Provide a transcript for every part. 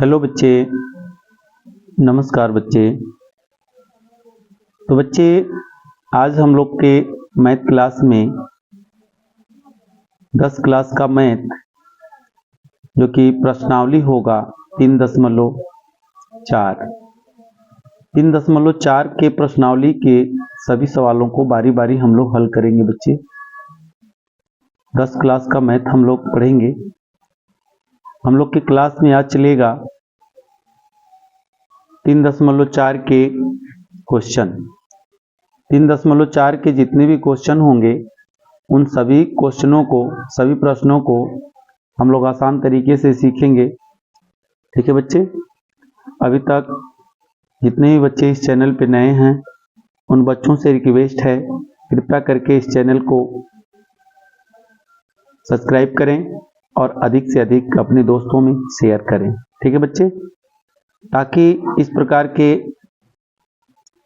Hello बच्चे, नमस्कार बच्चे। तो बच्चे आज हम लोग के मैथ क्लास में 10 क्लास का मैथ जो कि प्रश्नावली होगा 3.4 के प्रश्नावली के सभी सवालों को बारी बारी हम लोग हल करेंगे बच्चे। 10 क्लास का मैथ हम लोग पढ़ेंगे। हम लोग के क्लास में आज चलेगा 3.4 के क्वेश्चन। 3.4 के जितने भी क्वेश्चन होंगे उन सभी क्वेश्चनों को, सभी प्रश्नों को हम लोग आसान तरीके से सीखेंगे। ठीक है बच्चे। अभी तक जितने भी बच्चे इस चैनल पे नए हैं उन बच्चों से रिक्वेस्ट है, कृपया करके इस चैनल को सब्सक्राइब करें और अधिक से अधिक अपने दोस्तों में शेयर करें। ठीक है बच्चे, ताकि इस प्रकार के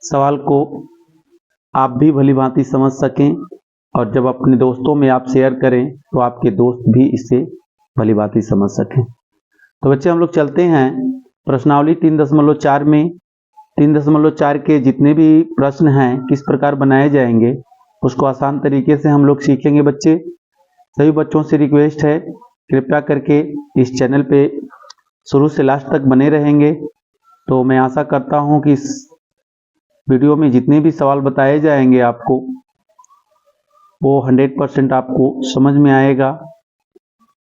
सवाल को आप भी भली भांति समझ सकें और जब अपने दोस्तों में आप शेयर करें तो आपके दोस्त भी इससे भली भांति समझ सकें। तो बच्चे हम लोग चलते हैं प्रश्नावली 3.4 में। 3.4 के जितने भी प्रश्न हैं किस प्रकार बनाए जाएंगे उसको आसान तरीके से हम लोग सीखेंगे बच्चे। सभी बच्चों से रिक्वेस्ट है, कृपया करके इस चैनल पे शुरू से लास्ट तक बने रहेंगे। तो मैं आशा करता हूं कि इस वीडियो में जितने भी सवाल बताए जाएंगे आपको वो 100% आपको समझ में आएगा,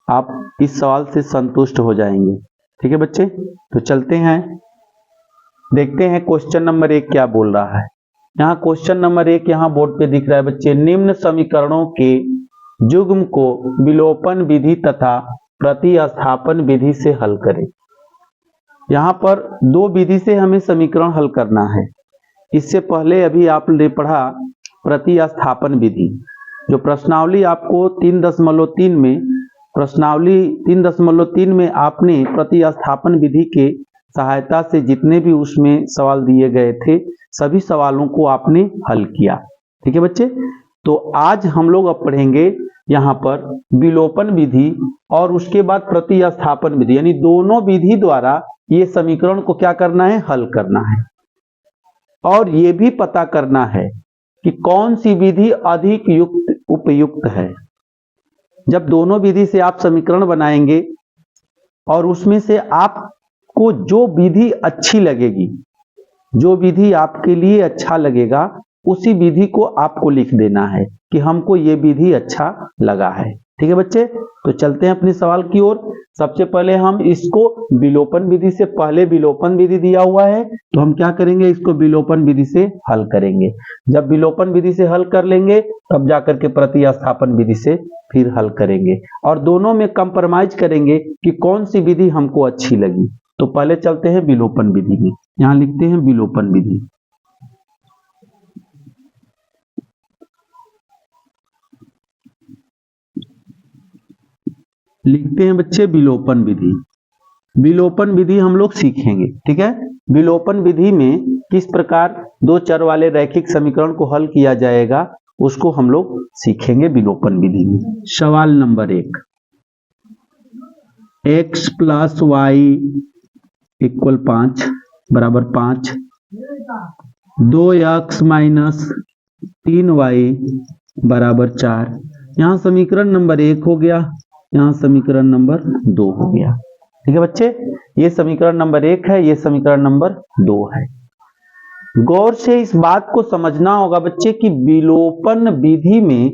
आप इस सवाल से संतुष्ट हो जाएंगे। ठीक है बच्चे, तो चलते हैं, देखते हैं क्वेश्चन नंबर 1 क्या बोल रहा है। यहाँ क्वेश्चन नंबर 1 यहाँ बोर्ड पे दिख रहा है बच्चे। निम्न समीकरणों के युग्म को विलोपन विधि तथा प्रतिस्थापन विधि से हल करें। यहाँ पर दो विधि से हमें समीकरण हल करना है। इससे पहले अभी आपने पढ़ा प्रतिस्थापन विधि, जो प्रश्नावली आपको 3.3 में, प्रश्नावली 3.3 में आपने प्रतिस्थापन विधि के सहायता से जितने भी उसमें सवाल दिए गए थे सभी सवालों को आपने हल किया। ठीक है बच्चे, तो आज हम लोग अब पढ़ेंगे यहाँ पर विलोपन विधि और उसके बाद प्रतिस्थापन विधि, यानी दोनों विधि द्वारा ये समीकरण को क्या करना है, हल करना है। और ये भी पता करना है कि कौन सी विधि अधिक उपयुक्त है। जब दोनों विधि से आप समीकरण बनाएंगे और उसमें से आपको जो विधि अच्छी लगेगी, जो विधि आपके लिए अच्छा लगेगा, उसी विधि को आपको लिख देना है कि हमको ये विधि अच्छा लगा है। ठीक है बच्चे, तो चलते हैं अपने सवाल की ओर। सबसे पहले हम इसको विलोपन विधि से, पहले विलोपन विधि दिया हुआ है तो हम क्या करेंगे, इसको विलोपन विधि से हल करेंगे। जब विलोपन विधि से हल कर लेंगे तब जाकर के प्रतिस्थापन विधि से फिर हल करेंगे और दोनों में कंप्रोमाइज करेंगे कि कौन सी विधि हमको अच्छी लगी। तो पहले चलते हैं विलोपन विधि में। यहां लिखते हैं विलोपन विधि। लिखते हैं बच्चे विलोपन विधि। विलोपन विधि हम लोग सीखेंगे। ठीक है, विलोपन विधि में किस प्रकार दो चर वाले रैखिक समीकरण को हल किया जाएगा उसको हम लोग सीखेंगे विलोपन विधि में। सवाल नंबर 1, x + y = 5 बराबर 5, 2x - 3y बराबर 4। यहां समीकरण नंबर 1 हो गया, यहां समीकरण नंबर 2 हो गया। ठीक है बच्चे, ये समीकरण नंबर 1 है, ये समीकरण नंबर 2 है। गौर से इस बात को समझना होगा बच्चे कि विलोपन विधि में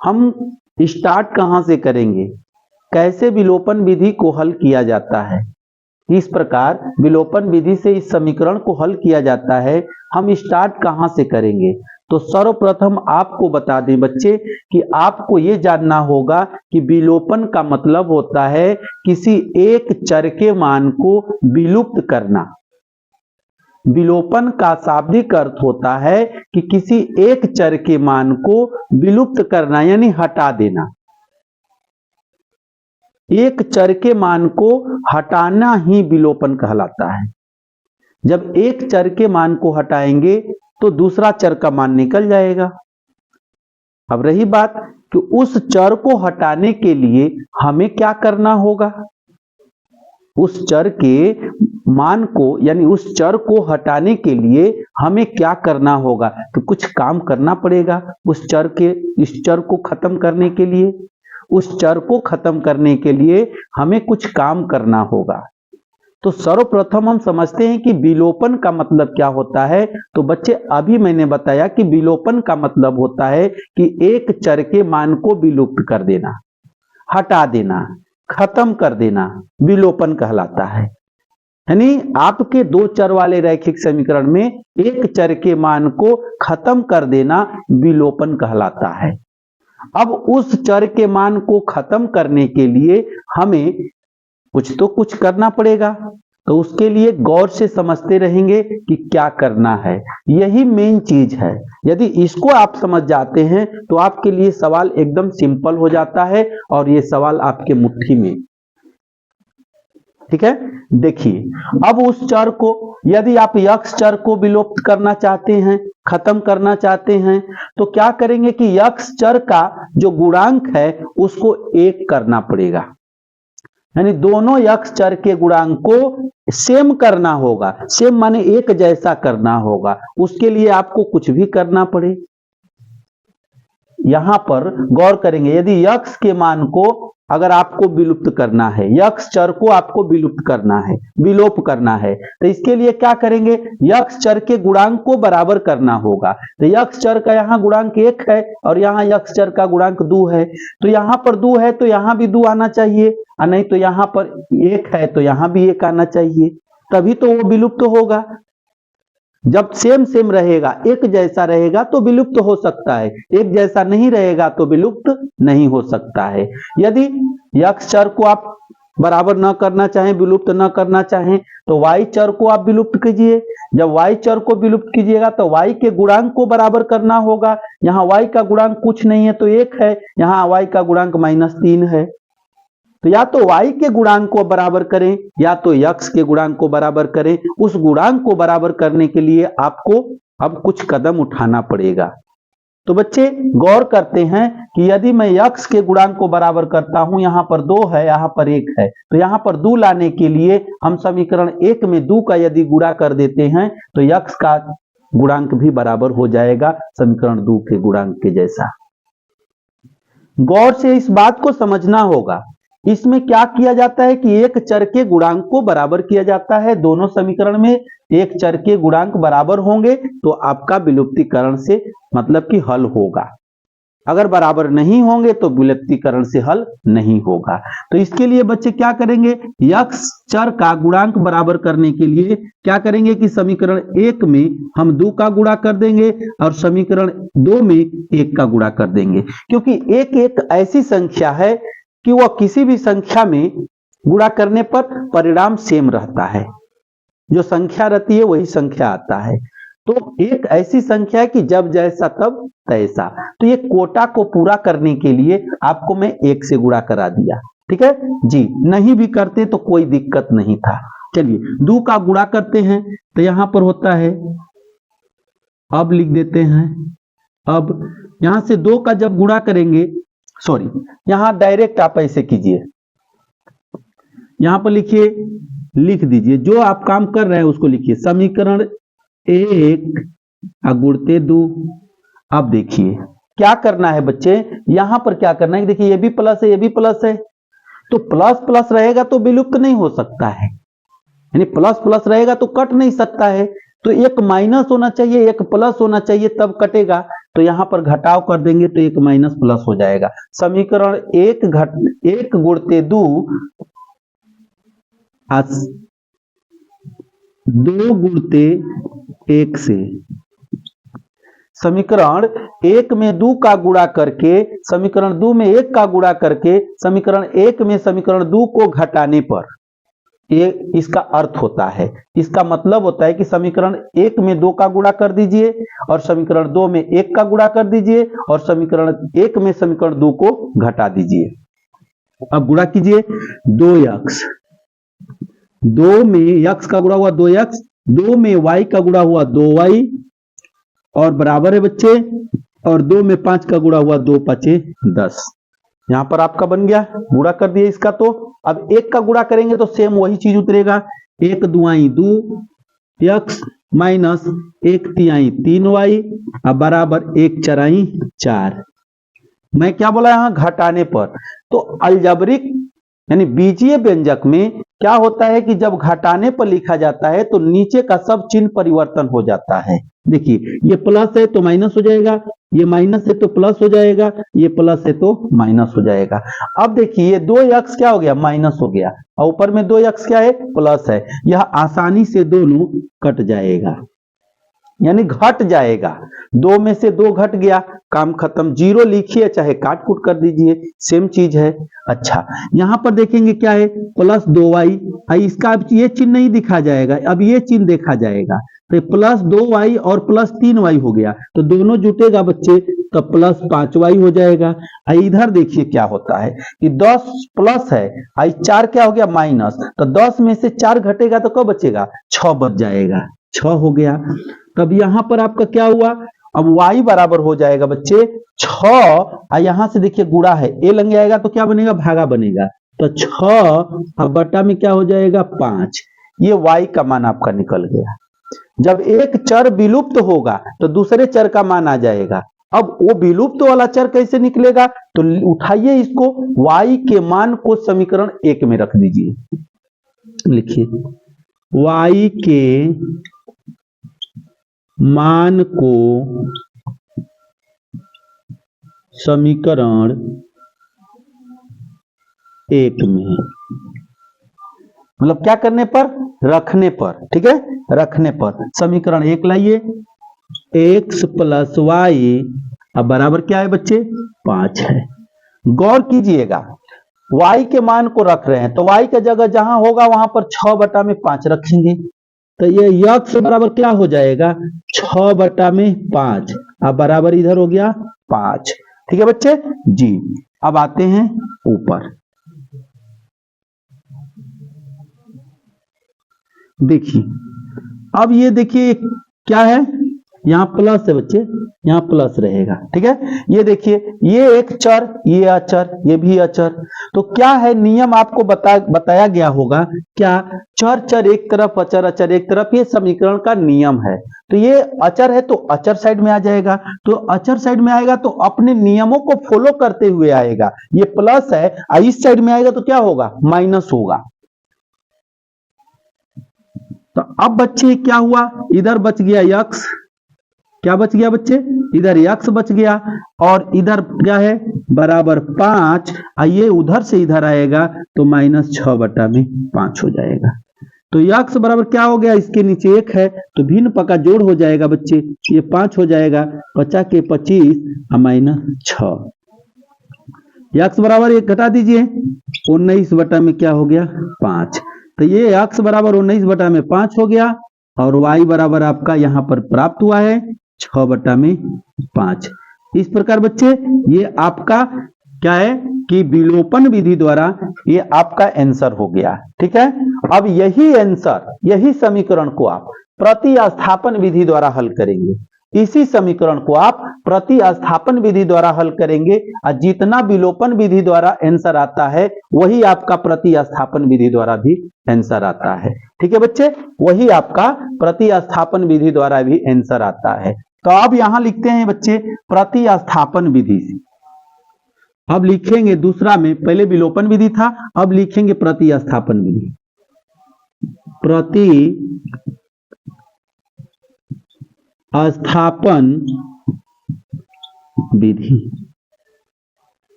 हम स्टार्ट कहां से करेंगे, कैसे विलोपन विधि को हल किया जाता है। इस प्रकार विलोपन विधि से इस समीकरण को हल किया जाता है, हम स्टार्ट कहां से करेंगे। तो सर्वप्रथम आपको बता दें बच्चे कि आपको यह जानना होगा कि विलोपन का मतलब होता है किसी एक चर के मान को विलुप्त करना। विलोपन का शाब्दिक अर्थ होता है कि किसी एक चर के मान को विलुप्त करना, यानी हटा देना। एक चर के मान को हटाना ही विलोपन कहलाता है। जब एक चर के मान को हटाएंगे तो दूसरा चर का मान निकल जाएगा। अब रही बात कि उस चर को हटाने के लिए हमें क्या करना होगा, उस चर के मान को यानी उस चर को हटाने के लिए हमें क्या करना होगा, तो कुछ काम करना पड़ेगा इस चर को खत्म करने के लिए। उस चर को खत्म करने के लिए हमें कुछ काम करना होगा। तो सर्वप्रथम हम समझते हैं कि विलोपन का मतलब क्या होता है। तो बच्चे अभी मैंने बताया कि विलोपन का मतलब होता है कि एक चर के मान को विलुप्त कर देना, हटा देना, खत्म कर देना, विलोपन कहलाता है। यानी आपके दो चर वाले रैखिक समीकरण में एक चर के मान को खत्म कर देना विलोपन कहलाता है। अब उस चर के मान को खत्म करने के लिए हमें कुछ करना पड़ेगा। तो उसके लिए गौर से समझते रहेंगे कि क्या करना है, यही मेन चीज है। यदि इसको आप समझ जाते हैं तो आपके लिए सवाल एकदम सिंपल हो जाता है और ये सवाल आपके मुट्ठी में। ठीक है, देखिए अब उस चर को यदि आप यक्स चर को विलुप्त करना चाहते हैं, खत्म करना चाहते हैं, तो क्या करेंगे कि यक्स चर का जो गुणांक है उसको 1 करना पड़ेगा। यानी दोनों यक्स चर के गुणांक को सेम करना होगा। सेम माने एक जैसा करना होगा। उसके लिए आपको कुछ भी करना पड़े। यहां पर गौर करेंगे, यदि यक्स के मान को अगर आपको विलुप्त करना है, यक्स चर को आपको विलुप्त करना है, विलोप करना है, तो इसके लिए क्या करेंगे, यक्स चर के गुणांक को बराबर करना होगा। तो यक्स चर का यहाँ गुणांक 1 है और यहाँ यक्स चर का गुणांक 2 है। तो यहाँ पर 2 है तो यहाँ भी 2 आना चाहिए, और नहीं तो यहाँ पर 1 है तो यहाँ भी 1 आना चाहिए, तभी तो वो विलुप्त होगा। जब सेम रहेगा, एक जैसा रहेगा तो विलुप्त हो सकता है, एक जैसा नहीं रहेगा तो विलुप्त नहीं हो सकता है। यदि यक्स चर को आप बराबर न करना चाहें, विलुप्त न करना चाहें, तो वाई चर को आप विलुप्त कीजिए। जब वाई चर को विलुप्त कीजिएगा तो वाई के गुणांक को बराबर करना होगा। यहाँ वाई का गुणांक कुछ नहीं है तो 1 है, यहाँ वाई का गुणांक -3 है। तो या तो y के गुणांक को बराबर करें या तो x के गुणांक को बराबर करें। उस गुणांक को बराबर करने के लिए आपको अब कुछ कदम उठाना पड़ेगा। तो बच्चे गौर करते हैं कि यदि मैं x के गुणांक को बराबर करता हूं, यहां पर 2 है, यहां पर 1 है, तो यहां पर 2 लाने के लिए हम समीकरण 1 में 2 का यदि गुणा कर देते हैं तो x का गुणांक भी बराबर हो जाएगा समीकरण 2 के गुणांक के जैसा। गौर से इस बात को समझना होगा। इसमें क्या किया जाता है कि एक चर के गुणांक को बराबर किया जाता है। दोनों समीकरण में एक चर के गुणांक बराबर होंगे तो आपका विलुप्तीकरण से मतलब कि हल होगा। अगर बराबर नहीं होंगे तो विलुप्तीकरण से हल नहीं होगा। तो इसके लिए बच्चे क्या करेंगे, यक्स चर का गुणांक बराबर करने के लिए क्या करेंगे कि समीकरण 1 में हम 2 का गुणा कर देंगे और समीकरण 2 में 1 का गुणा कर देंगे। क्योंकि एक ऐसी संख्या है कि वह किसी भी संख्या में गुणा करने पर परिणाम सेम रहता है। जो संख्या रहती है वही संख्या आता है। तो एक ऐसी संख्या है कि जब जैसा तब तैसा। तो ये कोटा को पूरा करने के लिए आपको मैं 1 से गुणा करा दिया। ठीक है जी, नहीं भी करते तो कोई दिक्कत नहीं था। चलिए 2 का गुणा करते हैं तो यहां पर होता है, अब लिख देते हैं। अब यहां से 2 का जब गुणा करेंगे, सॉरी यहां डायरेक्ट आप ऐसे कीजिए, यहां पर लिखिए, लिख दीजिए जो आप काम कर रहे हैं उसको लिखिए। समीकरण 1 गुणते 2। अब देखिए क्या करना है बच्चे, यहां पर क्या करना है, देखिए ये भी प्लस है, ये भी प्लस है, तो प्लस प्लस रहेगा तो विलुप्त नहीं हो सकता है। यानी प्लस प्लस रहेगा तो कट नहीं सकता है। तो एक माइनस होना चाहिए, एक प्लस होना चाहिए तब कटेगा। तो यहां पर घटाव कर देंगे तो एक माइनस प्लस हो जाएगा। समीकरण 1 गुणते 2 2 गुणते 1 से। समीकरण 1 में 2 का गुणा करके, समीकरण 2 में 1 का गुणा करके, समीकरण 1 में समीकरण 2 को घटाने पर ये इसका अर्थ होता है। इसका मतलब होता है कि समीकरण 1 में 2 का गुणा कर दीजिए और समीकरण 2 में 1 का गुणा कर दीजिए और समीकरण 1 में समीकरण 2 को घटा दीजिए। अब गुणा कीजिए, 2x, 2 में x का गुणा हुआ 2x, 2 में y का गुणा हुआ 2y और बराबर है बच्चे, और 2 में 5 का गुणा हुआ 2 5 10। यहां पर आपका बन गया, गुणा कर दिया इसका। तो अब एक का गुणा करेंगे तो सेम वही चीज उतरेगा, 1 दुआई 2 x माइनस 1 तिहाई 3y अब बराबर 1 चराई 4। मैं क्या बोला यहां घटाने पर, तो अलजेब्रिक यानी बीजीय व्यंजक में क्या होता है कि जब घटाने पर लिखा जाता है तो नीचे का सब चिन्ह परिवर्तन हो जाता है। देखिए ये प्लस है तो माइनस हो जाएगा, ये माइनस है तो प्लस हो जाएगा, ये प्लस है तो माइनस हो जाएगा। अब देखिए ये 2x क्या हो गया, माइनस हो गया, और ऊपर में 2x क्या है, प्लस है। यह आसानी से दोनों कट जाएगा, यानी घट जाएगा। 2 में से 2 घट गया, काम खत्म। 0 लिखिए चाहे काट कूट कर दीजिए, सेम चीज है। अच्छा यहां पर देखेंगे क्या है, प्लस 2y, इसका अब ये चिन्ह नहीं दिखा जाएगा, अब ये चिन्ह देखा जाएगा। तो प्लस 2y और प्लस 3y हो गया, तो दोनों जुटेगा बच्चे, तो प्लस 5y हो जाएगा। इधर देखिए क्या होता है कि 10 प्लस है, 4 क्या हो गया माइनस, तो 10 में से 4 घटेगा तो कब बचेगा, 6 बच जाएगा, 6 हो गया। तब यहां पर आपका क्या हुआ, अब y बराबर हो जाएगा बच्चे 6, यहां से देखिए गुणा है, a लग जाएगा तो क्या बनेगा, भागा बनेगा, तो 6 अब बटा में क्या हो जाएगा 5। ये y का मान आपका निकल गया। जब एक चर विलुप्त होगा तो दूसरे चर का मान आ जाएगा। अब वो विलुप्त वाला चर कैसे निकलेगा, तो उठाइए इसको, y के मान को समीकरण 1 में रख दीजिए। लिखिए y के मान को समीकरण 1 में, मतलब क्या करने पर, रखने पर, ठीक है, रखने पर समीकरण 1 लाइए, x प्लस वाई अब बराबर क्या है बच्चे 5 है। गौर कीजिएगा y के मान को रख रहे हैं तो y का जगह जहां होगा वहां पर 6 बटा में 5 रखेंगे, तो ये x बराबर क्या हो जाएगा 6 बटा में 5 अब बराबर इधर हो गया 5। ठीक है बच्चे जी। अब आते हैं ऊपर, देखिए अब ये देखिए क्या है, यहाँ प्लस है बच्चे, यहाँ प्लस रहेगा, ठीक है। ये देखिए ये एक चर, ये अचर, ये भी अचर, तो क्या है नियम आपको बताया गया होगा क्या, चर चर एक तरफ, अचर अचर एक तरफ, ये समीकरण का नियम है। तो ये अचर है तो अचर साइड में आ जाएगा, तो अचर साइड में आएगा तो अपने नियमों को फॉलो करते हुए आएगा। ये प्लस है, इस साइड में आएगा तो क्या होगा माइनस होगा। तो अब बच्चे क्या हुआ, इधर बच गया x, क्या बच गया बच्चे, इधर x बच गया, और इधर क्या है बराबर 5, आइए उधर से इधर आएगा तो माइनस 6 बटा में 5 हो जाएगा। तो x बराबर क्या हो गया, इसके नीचे 1 है तो भिन्न पका जोड़ हो जाएगा बच्चे, ये 5 हो जाएगा, 50 के 25 माइनस 6। x बराबर 1 घटा दीजिए, 19 बटा में क्या हो गया 5, तो ये x बराबर 19 बटा में 5 हो गया, और y बराबर आपका यहां पर प्राप्त हुआ है 6 बटा में 5। इस प्रकार बच्चे ये आपका क्या है कि विलोपन विधि द्वारा ये आपका आंसर हो गया। ठीक है, अब यही आंसर, यही समीकरण को आप प्रतिस्थापन विधि द्वारा हल करेंगे। इसी समीकरण को आप प्रतिस्थापन विधि द्वारा हल करेंगे, और जितना विलोपन विधि द्वारा आंसर आता है वही आपका प्रतिस्थापन विधि द्वारा भी आंसर आता है। ठीक है बच्चे, वही आपका प्रतिस्थापन विधि द्वारा भी आंसर आता है। तो अब यहां लिखते हैं बच्चे प्रतिस्थापन विधि से, अब लिखेंगे दूसरा में, पहले विलोपन विधि था, अब लिखेंगे प्रतिस्थापन विधि। प्रतिस्थापन विधि,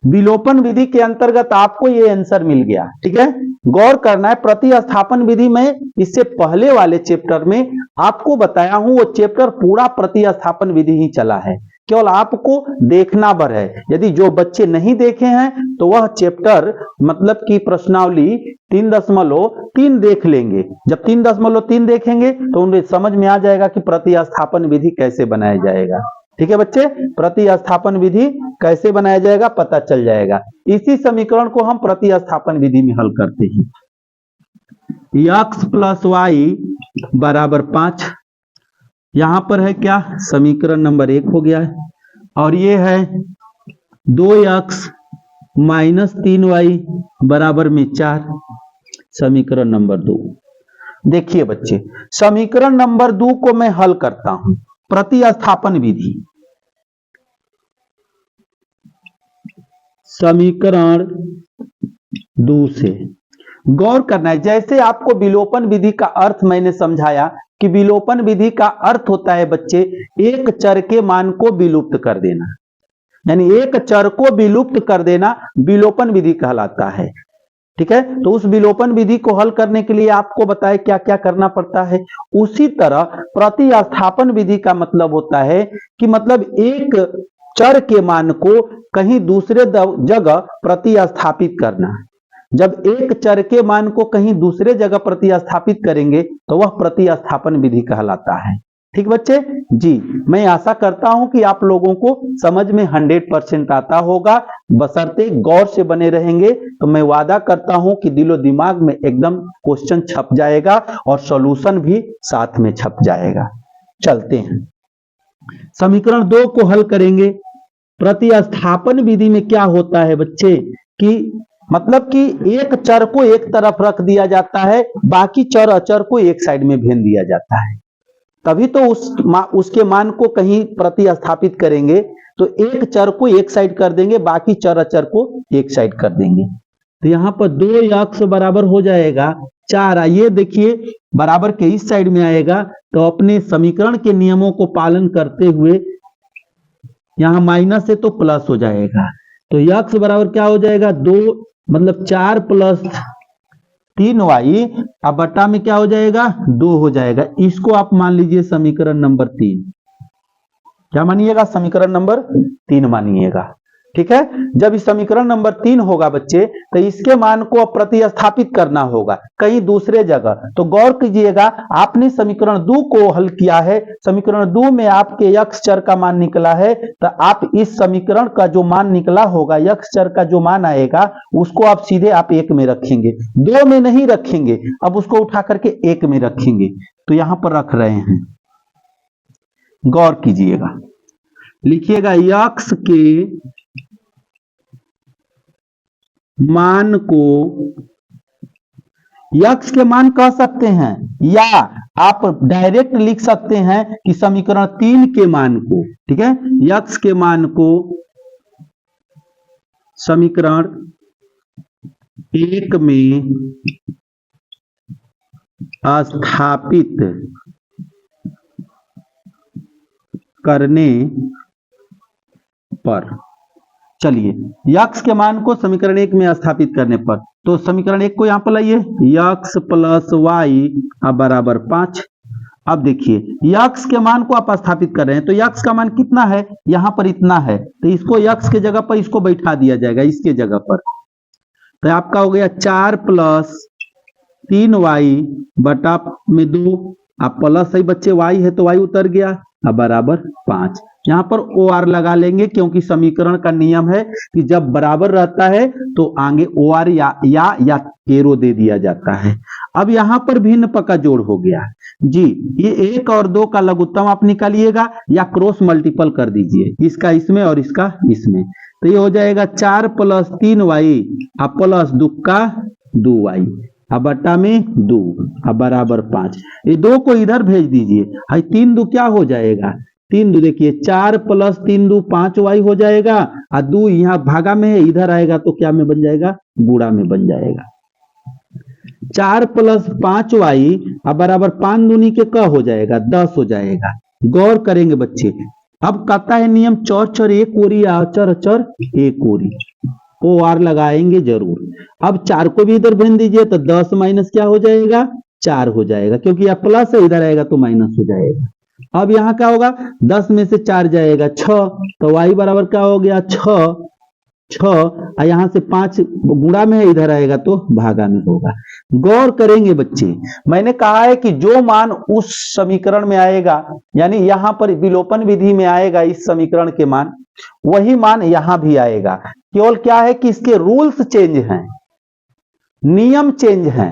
विलोपन विधि के अंतर्गत आपको ये आंसर मिल गया। ठीक है, गौर करना है, प्रतिस्थापन विधि में इससे पहले वाले चैप्टर में आपको बताया हूं, वो चैप्टर पूरा प्रतिस्थापन विधि ही चला है, केवल आपको देखना भर है। यदि जो बच्चे नहीं देखे हैं तो वह चैप्टर मतलब कि प्रश्नावली 3.3 देख लेंगे। जब 3.3 देखेंगे तो उन्हें समझ में आ जाएगा कि प्रतिस्थापन विधि कैसे बनाया जाएगा। ठीक है बच्चे, प्रतिस्थापन विधि कैसे बनाया जाएगा पता चल जाएगा। इसी समीकरण को हम प्रतिस्थापन विधि में हल करते हैं। x प्लस वाई बराबर 5, यहां पर है क्या, समीकरण नंबर 1 हो गया है, और ये है 2x -3y बराबर में 4। समीकरण नंबर 2। देखिए बच्चे, समीकरण नंबर 2 को मैं हल करता हूं प्रतिस्थापन विधि। समीकरण 2 से गौर करना है। जैसे आपको विलोपन विधि का अर्थ मैंने समझाया कि विलोपन विधि का अर्थ होता है बच्चे, एक चर के मान को विलुप्त कर देना, यानी एक चर को विलुप्त कर देना विलोपन विधि कहलाता है। ठीक है, तो उस विलोपन विधि को हल करने के लिए आपको बताए क्या क्या करना पड़ता है। उसी तरह प्रतिस्थापन विधि का मतलब होता है कि मतलब एक चर के मान को कहीं दूसरे जगह प्रतिस्थापित करना। जब एक चर के मान को कहीं दूसरे जगह प्रतिस्थापित करेंगे तो वह प्रतिस्थापन विधि कहलाता है। ठीक बच्चे जी, मैं आशा करता हूं कि आप लोगों को समझ में 100% आता होगा। बशर्ते गौर से बने रहेंगे तो मैं वादा करता हूं कि दिलो दिमाग में एकदम क्वेश्चन छप जाएगा और सॉल्यूशन भी साथ में छप जाएगा। चलते हैं, समीकरण 2 को हल करेंगे। प्रतिस्थापन विधि में क्या होता है बच्चे कि मतलब कि एक चर को एक तरफ रख दिया जाता है, बाकी चर अचर को एक साइड में भेज दिया जाता है। तभी तो उसके मान को कहीं प्रतिस्थापित करेंगे तो एक चर को एक साइड कर देंगे, बाकी चर अचर को एक साइड कर देंगे। तो यहां पर 2x बराबर हो जाएगा 4। आइए देखिए, बराबर के इस साइड में आएगा तो अपने समीकरण के नियमों को पालन करते हुए यहां माइनस है तो प्लस हो जाएगा। तो x बराबर क्या हो जाएगा 2 मतलब 4 + 3y, अब बटा में क्या हो जाएगा 2 हो जाएगा। इसको आप मान लीजिए समीकरण नंबर 3। क्या मानिएगा, समीकरण नंबर 3 मानिएगा। ठीक है, जब इस समीकरण नंबर 3 होगा बच्चे तो इसके मान को प्रतिस्थापित करना होगा कहीं दूसरे जगह। तो गौर कीजिएगा, आपने समीकरण 2 को हल किया है, समीकरण 2 में आपके x चर का मान निकला है, तो आप इस समीकरण का जो मान निकला होगा x चर का जो मान आएगा उसको आप सीधे आप 1 में रखेंगे, 2 में नहीं रखेंगे। अब उसको उठा करके 1 में रखेंगे, तो यहां पर रख रहे हैं। गौर कीजिएगा, लिखिएगा x के मान को, x के मान कह सकते हैं या आप डायरेक्ट लिख सकते हैं कि समीकरण 3 के मान को। ठीक है, x के मान को समीकरण 1 में स्थापित करने पर, चलिए x के मान को समीकरण 1 में स्थापित करने पर, तो समीकरण 1 को यहां पर लाइए, x + y बराबर 5। अब देखिए x के मान को आप स्थापित कर रहे हैं तो x का मान कितना है, यहां पर इतना है, तो इसको x के जगह पर इसको बैठा दिया जाएगा इसके जगह पर। तो आपका हो गया 4 + 3y बटा में 2। आप प्लस है बच्चे, y है तो y उतर गया, अब बराबर 5। यहां पर OR लगा लेंगे क्योंकि समीकरण का नियम है कि जब बराबर रहता है तो आगे OR या एरो दे दिया जाता है। अब यहां पर भिन्न पक्का जोड़ हो गया जी। ये 1 और 2 का लघुत्तम आप निकालिएगा या क्रॉस मल्टीपल कर दीजिए, इसका इसमें और इसका इसमें। तो ये हो जाएगा 4 + 3y प्लस 2 का 2y अब बटा में 2 अब बराबर 5। ये 2 को इधर भेज दीजिए, 3 2 क्या हो जाएगा, 3 2 देखिए 4 + 3 2 5y हो जाएगा, और 2 यहाँ भागा में है इधर आएगा तो क्या में बन जाएगा, गुणा में बन जाएगा। 4 + 5y अब बराबर 5 दूनी के क हो जाएगा 10 हो जाएगा। गौर करेंगे बच्चे, अब कहता है नियम चौर चर एक ओरी, अचर अचर एक ओरी, OR लगाएंगे जरूर। अब 4 को भी इधर भेज दीजिए तो 10 माइनस क्या हो जाएगा 4 हो जाएगा, क्योंकि यह प्लस है इधर आएगा तो माइनस हो जाएगा। अब यहाँ क्या होगा 10 में से 4 जाएगा 6, तो y बराबर क्या हो गया 6 और यहाँ से 5 गुणा में है इधर आएगा तो भागा में होगा। गौर करेंगे बच्चे, मैंने कहा है कि जो मान उस समीकरण में आएगा, यानी यहाँ पर विलोपन विधि में आएगा इस समीकरण के मान, वही मान यहां भी आएगा। केवल क्या है कि इसके रूल्स चेंज हैं, नियम चेंज हैं,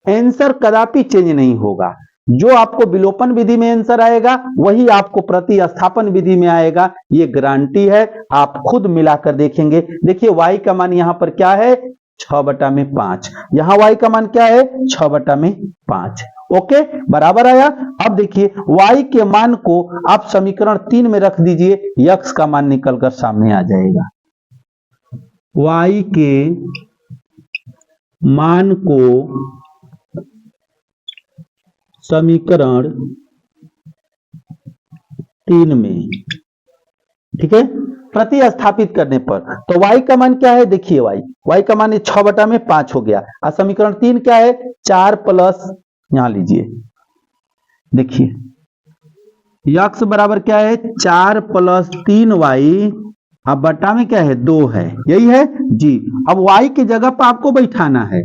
आंसर कदापि चेंज नहीं होगा। जो आपको विलोपन विधि में आंसर आएगा वही आपको प्रतिस्थापन विधि में आएगा, ये गारंटी है। आप खुद मिलाकर देखेंगे। देखिए y का मान यहां पर क्या है 6/5, यहां y का मान क्या है 6/5। ओके, बराबर आया। अब देखिए y के मान को आप समीकरण 3 में रख दीजिए, x का मान निकलकर सामने आ जाएगा। y के मान को समीकरण 3 में, ठीक है, प्रतिस्थापित करने पर तो y का मान क्या है, देखिए y का मान 6/5 हो गया और समीकरण 3 क्या है 4 प्लस, यहां लीजिए देखिए x बराबर क्या है 4 + 3y, अब बटा में क्या है 2 है, यही है जी। अब y की जगह पर आपको बैठाना है,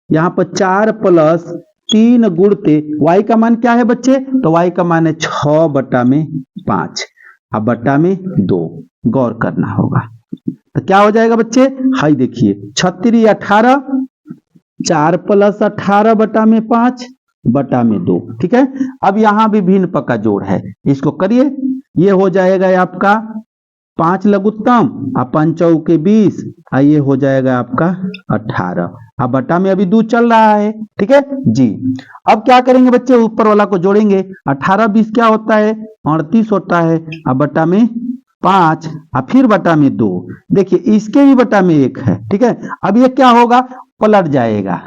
यहां पर 4 + 3 गुणते y का मान क्या है बच्चे, तो y का मान है 6/5, अब बटा में 2, गौर करना होगा। तो क्या हो जाएगा बच्चे, हाई देखिए 36 18, 4 + 18/5 बटा में 2, ठीक है। अब यहां भी भिन्न पक्का जोड़ है, इसको करिए, ये हो जाएगा आपका 5 लघुत्तम और 5 चौके 20, ये हो जाएगा आपका 18, अब बटा में अभी 2 चल रहा है, ठीक है जी। अब क्या करेंगे बच्चे, ऊपर वाला को जोड़ेंगे, 18 20 क्या होता है 38 होता है, अब बटा में 5 और फिर बटा में 2, देखिए इसके भी बटा में 1 है, ठीक है। अब ये क्या होगा, पलट जाएगा,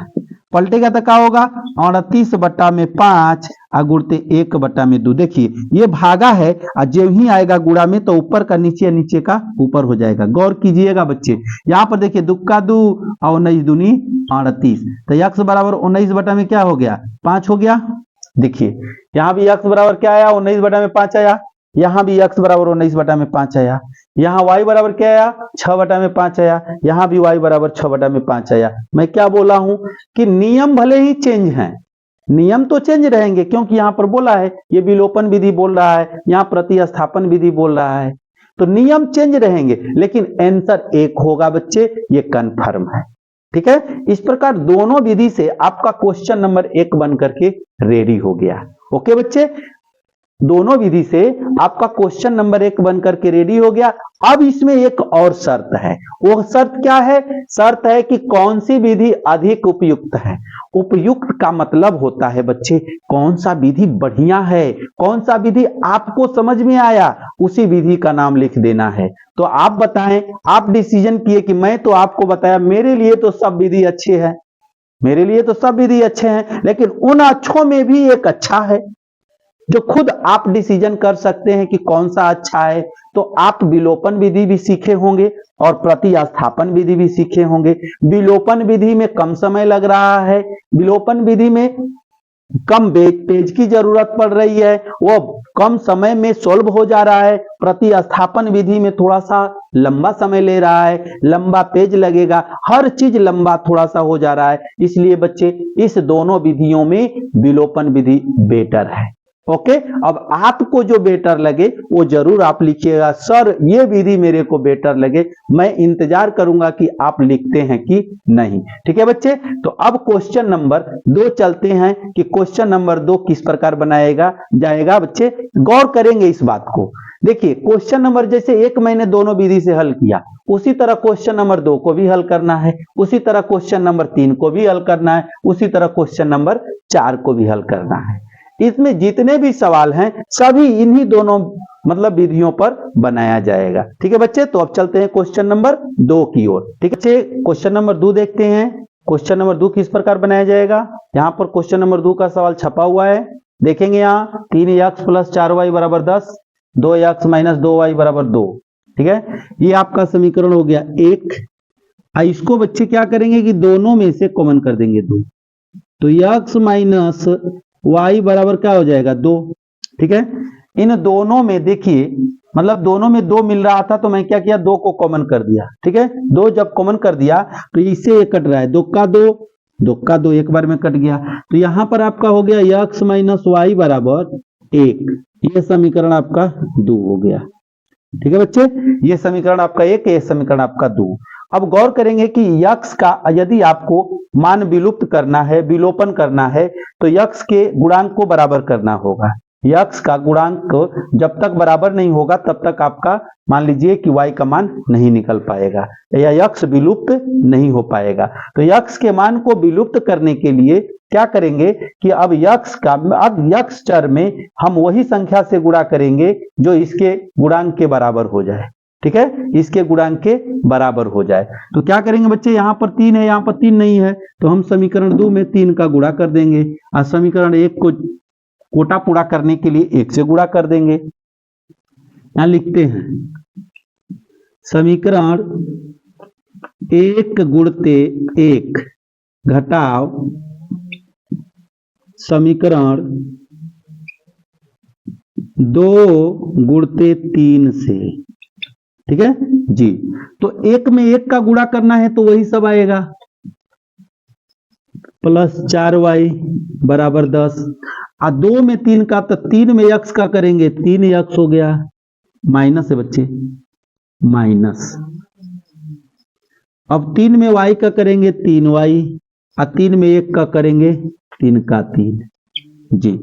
पलटेगा तो क्या होगा 38/5 और गुणते 1/2, देखिए ये भागा है और जब ही आएगा गुणा में तो ऊपर का नीचे, नीचे का ऊपर हो जाएगा। गौर कीजिएगा बच्चे, यहाँ पर देखिए 2 का 2 और 19 दूनी 38, तो x बराबर 19 में क्या हो गया 5 हो गया। देखिए यहाँ भी x बराबर क्या आया 19/5 आया, यहाँ भी x बराबर 19/5 आया, यहाँ y बराबर क्या आया 6/5 आया, यहाँ भी y बराबर 6/5 आया। मैं क्या बोला हूं कि नियम भले ही चेंज हैं, नियम तो चेंज रहेंगे, क्योंकि यहाँ पर बोला है ये विलोपन विधि बोल रहा है, यहाँ प्रतिस्थापन विधि बोल रहा है, तो नियम चेंज रहेंगे लेकिन आंसर एक होगा बच्चे, ये कन्फर्म है, ठीक है। इस प्रकार दोनों विधि से आपका क्वेश्चन नंबर 1 बन करके रेडी हो गया। ओके बच्चे, दोनों विधि से आपका क्वेश्चन नंबर 1 बन करके रेडी हो गया। अब इसमें एक और शर्त है, वो शर्त क्या है, शर्त है कि कौन सी विधि अधिक उपयुक्त है। उपयुक्त का मतलब होता है बच्चे कौन सा विधि बढ़िया है, कौन सा विधि आपको समझ में आया, उसी विधि का नाम लिख देना है। तो आप बताएं, आप डिसीजन किए कि मैं तो आपको बताया मेरे लिए तो सब विधि अच्छे हैं, मेरे लिए तो सब विधि अच्छे हैं, लेकिन उन अच्छों में भी एक अच्छा है जो खुद आप डिसीजन कर सकते हैं कि कौन सा अच्छा है। तो आप विलोपन विधि भी सीखे होंगे और प्रतिस्थापन विधि भी सीखे होंगे। विलोपन विधि में कम समय लग रहा है, विलोपन विधि में कम पेज की जरूरत पड़ रही है, वो कम समय में सोल्व हो जा रहा है। प्रतिस्थापन विधि में थोड़ा सा लंबा समय ले रहा है, लंबा पेज लगेगा, हर चीज लंबा थोड़ा सा हो जा रहा है। इसलिए बच्चे इस दोनों विधियों में विलोपन विधि बेटर है। ओके, अब आपको जो बेटर लगे वो जरूर आप लिखिएगा, सर ये विधि मेरे को बेटर लगे। मैं इंतजार करूंगा कि आप लिखते हैं कि नहीं, ठीक है बच्चे। तो अब क्वेश्चन नंबर 2 चलते हैं कि क्वेश्चन नंबर 2 किस प्रकार बनाएगा जाएगा बच्चे, गौर करेंगे इस बात को। देखिए क्वेश्चन नंबर जैसे 1 मैंने दोनों विधि से हल किया, उसी तरह क्वेश्चन नंबर 2 को भी हल करना है, उसी तरह क्वेश्चन नंबर 3 को भी हल करना है, उसी तरह क्वेश्चन नंबर 4 को भी हल करना है। इसमें जितने भी सवाल हैं सभी इन्हीं दोनों मतलब विधियों पर बनाया जाएगा, ठीक है बच्चे। तो अब चलते हैं क्वेश्चन नंबर 2 की ओर, ठीक है बच्चे। क्वेश्चन नंबर 2 देखते हैं, क्वेश्चन नंबर 2 किस प्रकार बनाया जाएगा। यहाँ पर क्वेश्चन नंबर 2 का सवाल छपा हुआ है, देखेंगे यहाँ 3x + 4y = 10, 2x - 2y = 2, ठीक है। ये आपका समीकरण हो गया 1। इसको बच्चे क्या करेंगे कि दोनों में से कॉमन कर देंगे 2, तो x - y बराबर क्या हो जाएगा 2, ठीक है। इन दोनों में देखिए मतलब दोनों में 2 मिल रहा था तो मैं क्या किया 2 को कॉमन कर दिया, ठीक है। 2 जब कॉमन कर दिया तो इससे एक कट रहा है, 2 का 2, 2 का 2 एक बार में कट गया, तो यहां पर आपका हो गया x - y = 1। ये समीकरण आपका 2 हो गया, ठीक है बच्चे। ये समीकरण आपका 1, ये समीकरण आपका 2। अब गौर करेंगे कि यक्स का यदि आपको मान विलुप्त करना है, विलोपन करना है, तो यक्स के गुणांक को बराबर करना होगा। यक्स का गुणांक जब तक बराबर नहीं होगा तब तक आपका मान लीजिए कि y का मान नहीं निकल पाएगा या यक्स विलुप्त नहीं हो पाएगा। तो यक्स के मान को विलुप्त करने के लिए क्या करेंगे कि अब यक्स चर में हम वही संख्या से गुणा करेंगे जो इसके गुणांक के बराबर हो जाए। ठीक है, इसके गुणांक के बराबर हो जाए। तो क्या करेंगे बच्चे, यहाँ पर 3 है, यहाँ पर 3 नहीं है, तो हम समीकरण 2 में 3 का गुणा कर देंगे और समीकरण 1 को कोटा पूरा करने के लिए 1 से गुणा कर देंगे। यहां लिखते हैं समीकरण 1 गुणते 1 घटाव समीकरण 2 गुणते 3 से। ठीक है जी, तो 1 में 1 का गुणा करना है तो वही सब आएगा, प्लस 4y बराबर 10 और 2 में 3 का, तो 3 में x का करेंगे 3x हो गया, माइनस है बच्चे, माइनस। अब 3 में y का करेंगे 3y और 3 में 1 का करेंगे 3 का 3 जी।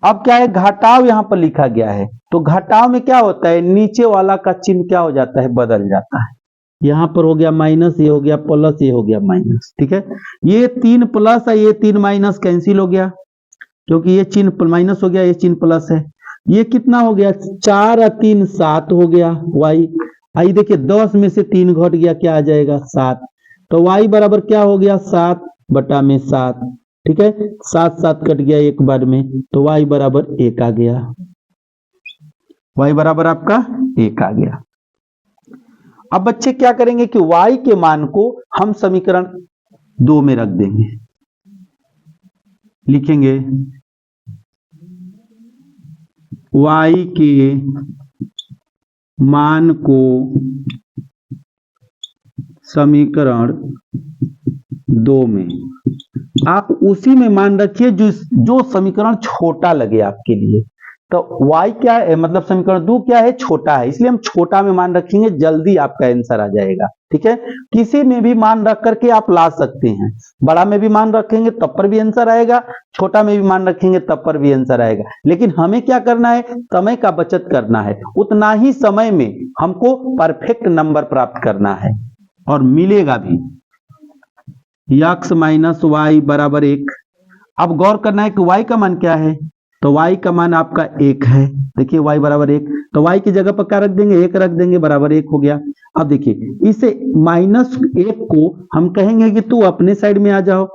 अब क्या है, घटाव यहां पर लिखा गया है, तो घटाव में क्या होता है, नीचे वाला का चिन्ह क्या हो जाता है, बदल जाता है। यहां पर हो गया माइनस, ये हो गया प्लस, ये हो गया माइनस। ठीक है, ये 3 प्लस है, ये 3 माइनस कैंसिल हो गया क्योंकि ये चिन्ह माइनस हो गया, ये चिन्ह प्लस है। ये कितना हो गया, 4 और 3 7 हो गया y। आई देखिए 10 में से 3 घट गया, क्या आ जाएगा 7। तो y बराबर क्या हो गया 7 बटा में 7। ठीक है, 7 7 कट गया एक बार में, तो y बराबर 1 आ गया, y बराबर आपका 1 आ गया। अब बच्चे क्या करेंगे कि y के मान को हम समीकरण 2 में रख देंगे, लिखेंगे y के मान को समीकरण 2 में, आप उसी में मान रखिए जो समीकरण छोटा लगे आपके लिए। तो y क्या है, मतलब समीकरण 2 क्या है, छोटा है, इसलिए हम छोटा में मान रखेंगे, जल्दी आपका आंसर आ जाएगा। ठीक है, किसी में भी मान रख करके आप ला सकते हैं, बड़ा में भी मान रखेंगे तब पर भी आंसर आएगा, छोटा में भी मान रखेंगे तब पर भी आंसर आएगा। लेकिन हमें क्या करना है, समय का बचत करना है, उतना ही समय में हमको परफेक्ट नंबर प्राप्त करना है और मिलेगा भी। x माइनस वाई बराबर 1। अब गौर करना है कि y का मान क्या है, तो y का मान आपका 1 है। देखिए y बराबर 1, तो y की जगह पर क्या रख देंगे, 1 रख देंगे, बराबर 1 हो गया। अब देखिए इसे -1 को हम कहेंगे कि तू अपने साइड में आ जाओ,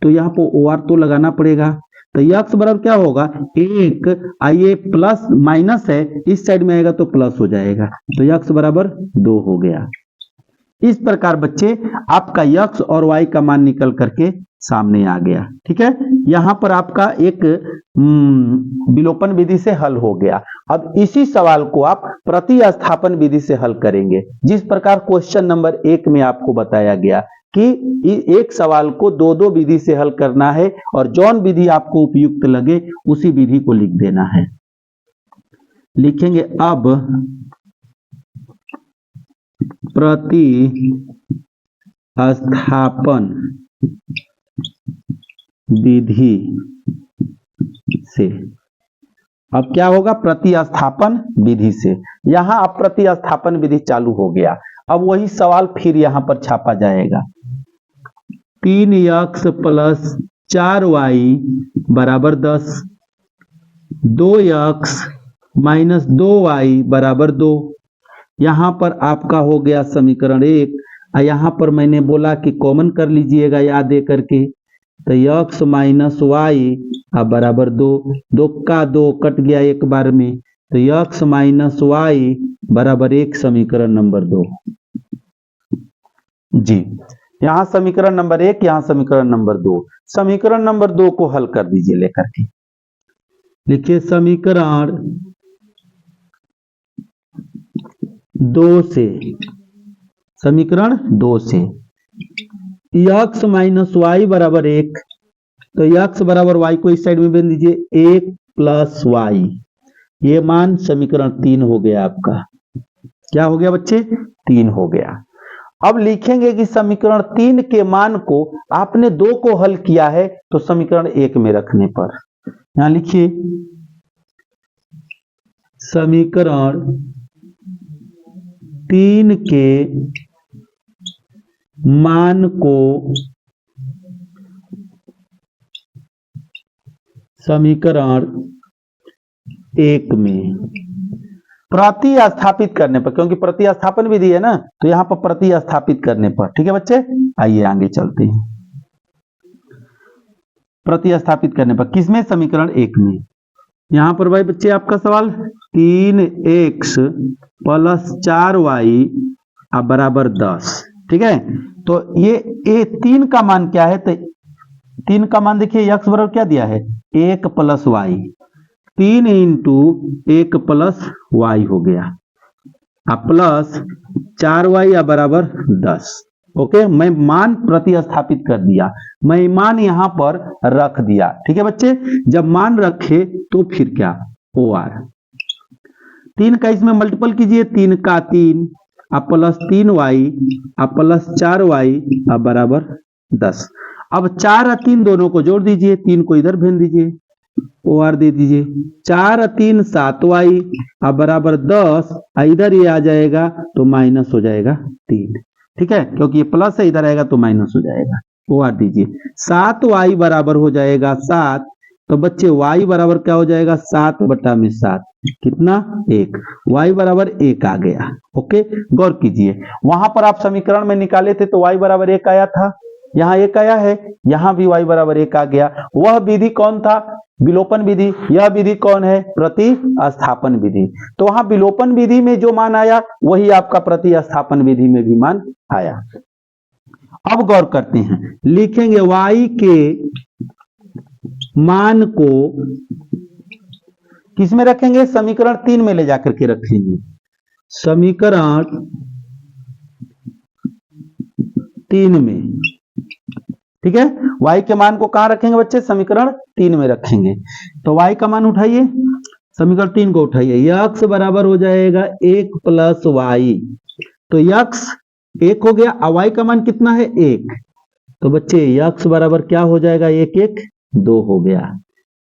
तो यहाँ पर OR तो लगाना पड़ेगा। तो x बराबर क्या होगा 1, आइए प्लस माइनस है, इस साइड में आएगा तो प्लस हो जाएगा, तो x बराबर 2 हो गया। इस प्रकार बच्चे आपका x और y का मान निकल करके सामने आ गया। ठीक है, यहां पर आपका एक विलोपन विधि से हल हो गया। अब इसी सवाल को आप प्रतिस्थापन विधि से हल करेंगे, जिस प्रकार क्वेश्चन नंबर 1 में आपको बताया गया कि एक सवाल को 2-2 विधि से हल करना है और जौन विधि आपको उपयुक्त लगे उसी विधि को लिख देना है। लिखेंगे अब प्रतिस्थापन विधि से। अब क्या होगा, प्रतिस्थापन विधि से। यहां अब प्रतिस्थापन विधि चालू हो गया। अब वही सवाल फिर यहां पर छापा जाएगा, 3x प्लस 4y बराबर 10, 2x माइनस 2y बराबर 2। यहां पर आपका हो गया समीकरण 1। यहां पर मैंने बोला कि कॉमन कर लीजिएगा याद दे करके, तो x माइनस वाई बराबर 2, 2 का 2 कट गया एक बार में, तो x माइनस वाई बराबर 1 समीकरण नंबर 2 जी। यहां समीकरण नंबर 1, यहां समीकरण नंबर 2। समीकरण नंबर 2 को हल कर दीजिए लेकर के, लिखिए समीकरण 2 से, समीकरण 2 से x माइनस वाई बराबर 1, तो x बराबर y को इस साइड में बना दीजिए, 1 प्लस वाई, ये मान समीकरण 3 हो गया आपका। क्या हो गया बच्चे, 3 हो गया। अब लिखेंगे कि समीकरण 3 के मान को आपने 2 को हल किया है तो समीकरण 1 में रखने पर यहां लिखिए समीकरण 3 के मान को समीकरण 1 में प्रतिस्थापित करने पर, क्योंकि प्रतिस्थापन विधि है ना, तो यहां पर प्रतिस्थापित करने पर, ठीक है बच्चे। आइए आगे चलते हैं। प्रतिस्थापित करने पर किसमें? समीकरण 1 में। यहां पर भाई बच्चे आपका सवाल 3x + 4y बराबर 10, ठीक है। तो ये 3 का मान क्या है? तो 3 का मान देखिए x बराबर क्या दिया है? 1 + y, 3 × 1 + y हो गया प्लस 4y बराबर 10। ओके, मैं मान प्रतिस्थापित कर दिया, मैं मान यहां पर रख दिया, ठीक है बच्चे। जब मान रखे तो फिर क्या? OR 3 का इसमें मल्टीपल कीजिए, 3 का 3 प्लस 3y प्लस 4y बराबर 10। अब 4 और 3 दोनों को जोड़ दीजिए, 3 को इधर भेज दीजिए, OR दे दीजिए। 4 और 3 7y बराबर 10, इधर ये आ जाएगा तो माइनस हो जाएगा 3, ठीक है, क्योंकि ये प्लस है, इधर आएगा तो माइनस हो जाएगा। OR दीजिए, 7y बराबर हो जाएगा 7, तो बच्चे y बराबर क्या हो जाएगा? 7/7, कितना? 1, y बराबर 1 आ गया। ओके, गौर कीजिए, वहां पर आप समीकरण में निकाले थे तो y बराबर 1 आया था, यहाँ 1 आया है, यहाँ भी y बराबर 1 आ गया। वह विधि कौन था? विलोपन विधि। यह विधि कौन है? प्रतिस्थापन विधि। तो वहां विलोपन विधि में जो मान आया वही आपका प्रतिस्थापन विधि में भी मान आया। अब गौर करते हैं, लिखेंगे y के मान को किसमें रखेंगे? समीकरण 3 में ले जाकर के रखेंगे। समीकरण 3 में, ठीक है। y के मान को कहां रखेंगे बच्चे? समीकरण 3 में रखेंगे। तो y का मान उठाइए, समीकरण 3 को उठाइए, x बराबर हो जाएगा 1 + y, तो x 1 हो गया, और y का मान कितना है? 1, तो बच्चे x बराबर क्या हो जाएगा? 1 1 2 हो गया।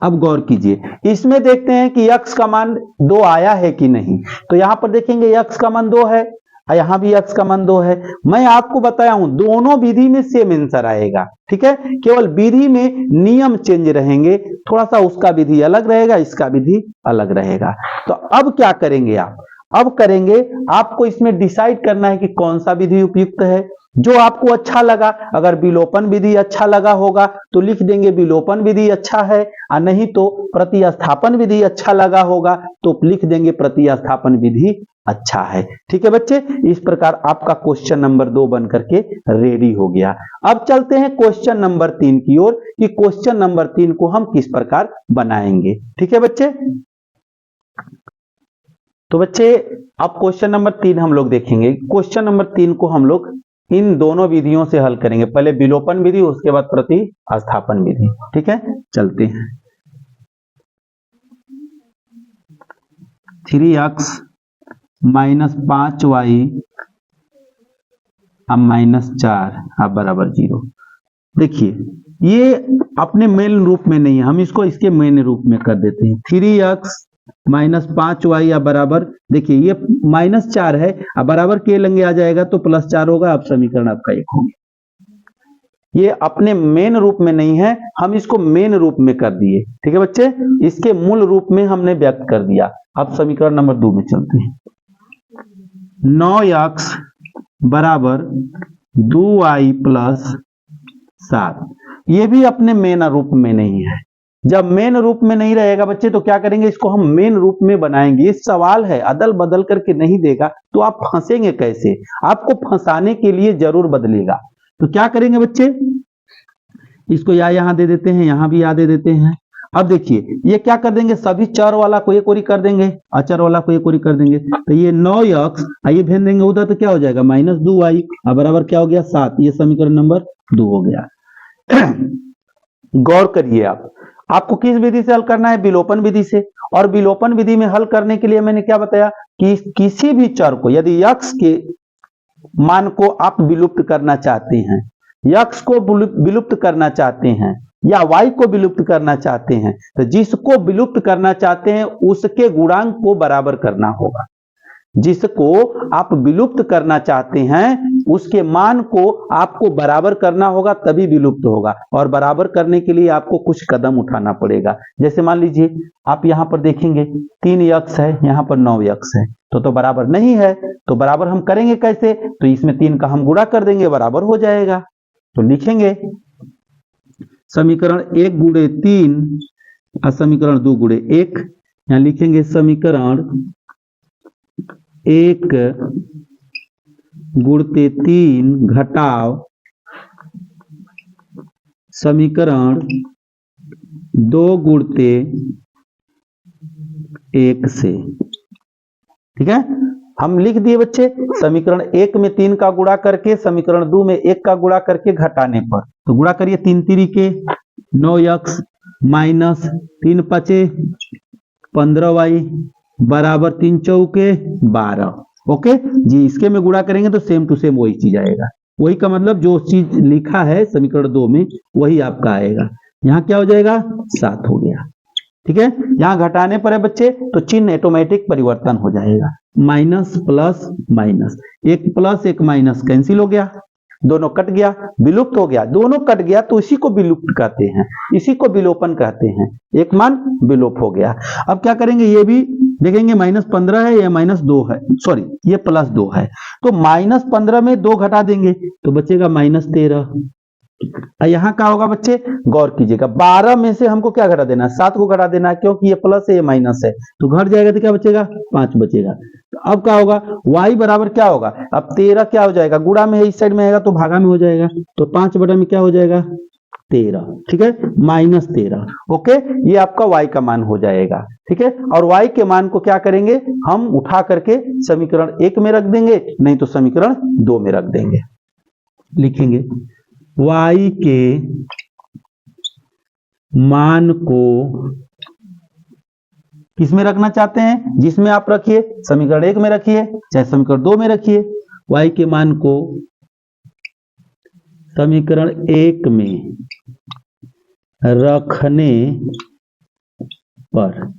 अब गौर कीजिए, इसमें देखते हैं कि x का मान 2 आया है कि नहीं। तो यहां पर देखेंगे x का मान 2 है, यहां भी x का मान 2 है। मैं आपको बताया हूं दोनों विधि में सेम आंसर आएगा, ठीक है, केवल विधि में नियम चेंज रहेंगे, थोड़ा सा उसका विधि अलग रहेगा, इसका विधि अलग रहेगा। तो अब क्या करेंगे आप? अब करेंगे, आपको इसमें डिसाइड करना है कि कौन सा विधि उपयुक्त है, जो आपको अच्छा लगा। अगर विलोपन विधि अच्छा लगा होगा तो लिख देंगे विलोपन विधि अच्छा है, और नहीं तो प्रतिस्थापन विधि अच्छा लगा होगा तो लिख देंगे प्रतिस्थापन विधि अच्छा है, ठीक है बच्चे। इस प्रकार आपका क्वेश्चन नंबर 2 बन करके रेडी हो गया। अब चलते हैं क्वेश्चन नंबर 3 की ओर, कि क्वेश्चन नंबर 3 को हम किस प्रकार बनाएंगे, ठीक है बच्चे। तो बच्चे अब क्वेश्चन नंबर 3 हम लोग देखेंगे। क्वेश्चन नंबर 3 को हम लोग इन दोनों विधियों से हल करेंगे, पहले विलोपन विधि, उसके बाद प्रतिस्थापन विधि, ठीक है। चलते हैं, 3x - 5y -4 बराबर 0। देखिए ये अपने मेन रूप में नहीं है, हम इसको इसके मेन रूप में कर देते हैं। 3x - 5y बराबर, देखिए ये -4 है, अब बराबर के लेंगे आ जाएगा तो +4 होगा। अब समीकरण आपका 1 हो गया। ये अपने मेन रूप में नहीं है, हम इसको मेन रूप में कर दिए, ठीक है बच्चे, इसके मूल रूप में हमने व्यक्त कर दिया। अब समीकरण नंबर 2 में चलते हैं। 9x बराबर 2y + 7, ये भी अपने मेन रूप में नहीं है। जब मेन रूप में नहीं रहेगा बच्चे तो क्या करेंगे? इसको हम मेन रूप में बनाएंगे। ये सवाल है, अदल बदल करके नहीं देगा तो आप फंसेंगे कैसे? आपको फंसाने के लिए जरूर बदलेगा। तो क्या करेंगे बच्चे? इसको या यहां दे देते हैं, यहां भी या दे देते हैं। अब देखिए ये क्या कर देंगे? सभी चर वाला को एक ओरी कर देंगे, अचर वाला को एक ओरी कर देंगे। तो ये 9x आइए भेज देंगे उधर, तो क्या हो जाएगा? -2y बराबर क्या हो गया? 7। ये समीकरण नंबर 2 हो गया। गौर करिए, आपको किस विधि से हल करना है? विलोपन विधि से। और विलोपन विधि में हल करने के लिए मैंने क्या बताया कि किसी भी चर को यदि x के मान को आप विलुप्त करना चाहते हैं, x को विलुप्त करना चाहते हैं या y को विलुप्त करना चाहते हैं, तो जिसको विलुप्त करना चाहते हैं उसके गुणांक को बराबर करना होगा। जिसको आप विलुप्त करना चाहते हैं उसके मान को आपको बराबर करना होगा, तभी विलुप्त होगा। और बराबर करने के लिए आपको कुछ कदम उठाना पड़ेगा। जैसे मान लीजिए आप यहां पर देखेंगे 3x है, यहां पर 9x है, तो बराबर नहीं है। तो बराबर हम करेंगे कैसे? तो इसमें 3 का हम गुणा कर देंगे, बराबर हो जाएगा। तो लिखेंगे समीकरण 1 गुणे 3 और समीकरण 2 गुणे 1। यहां लिखेंगे समीकरण 1 गुणते 3 घटाव समीकरण 2 गुणते 1 से। ठीक है, हम लिख दिए बच्चे समीकरण 1 में 3 का गुणा करके समीकरण 2 में 1 का गुणा करके घटाने पर। तो गुणा करिए 3 3 के 9x माइनस 3 5 15y बराबर 3 चौके 12। ओके जी, इसके में गुणा करेंगे तो सेम टू सेम वही चीज आएगा। वही का मतलब जो चीज लिखा है समीकरण 2 में वही आपका आएगा। यहाँ क्या हो जाएगा? 7 हो गया। ठीक है, यहाँ घटाने पर है बच्चे तो चिन्ह ऑटोमेटिक परिवर्तन हो जाएगा। माइनस प्लस माइनस, एक प्लस एक माइनस कैंसिल हो गया, दोनों कट गया, विलुप्त हो गया। दोनों कट गया तो इसी को विलुप्त कहते हैं, इसी को विलोपन कहते हैं। एक मान विलोप हो गया। अब क्या करेंगे, ये भी देखेंगे -15 है या -2 है, सॉरी ये +2 है। तो -15 में 2 घटा देंगे तो बचेगा -13। यहाँ क्या होगा बच्चे, गौर कीजिएगा 12 में से हमको क्या घटा देना है? 7 को घटा देना है, क्योंकि ये प्लस है ये माइनस है। तो घट जाएगा तो क्या बचेगा? 5 बचेगा। तो अब क्या होगा, y बराबर क्या होगा? अब 13 क्या हो जाएगा? गुणा में है, इस साइड में आएगा तो भागा में हो जाएगा। तो 5 बटा में क्या हो जाएगा? 13। ठीक है, -13। ओके, ये आपका y का मान हो जाएगा। ठीक है, और y के मान को क्या करेंगे, हम उठा करके समीकरण 1 में रख देंगे, नहीं तो समीकरण 2 में रख देंगे। लिखेंगे y के मान को किसमें रखना चाहते हैं? जिसमें आप रखिए, समीकरण 1 में रखिए चाहे समीकरण 2 में रखिए। y के मान को समीकरण 1 में रखने पर,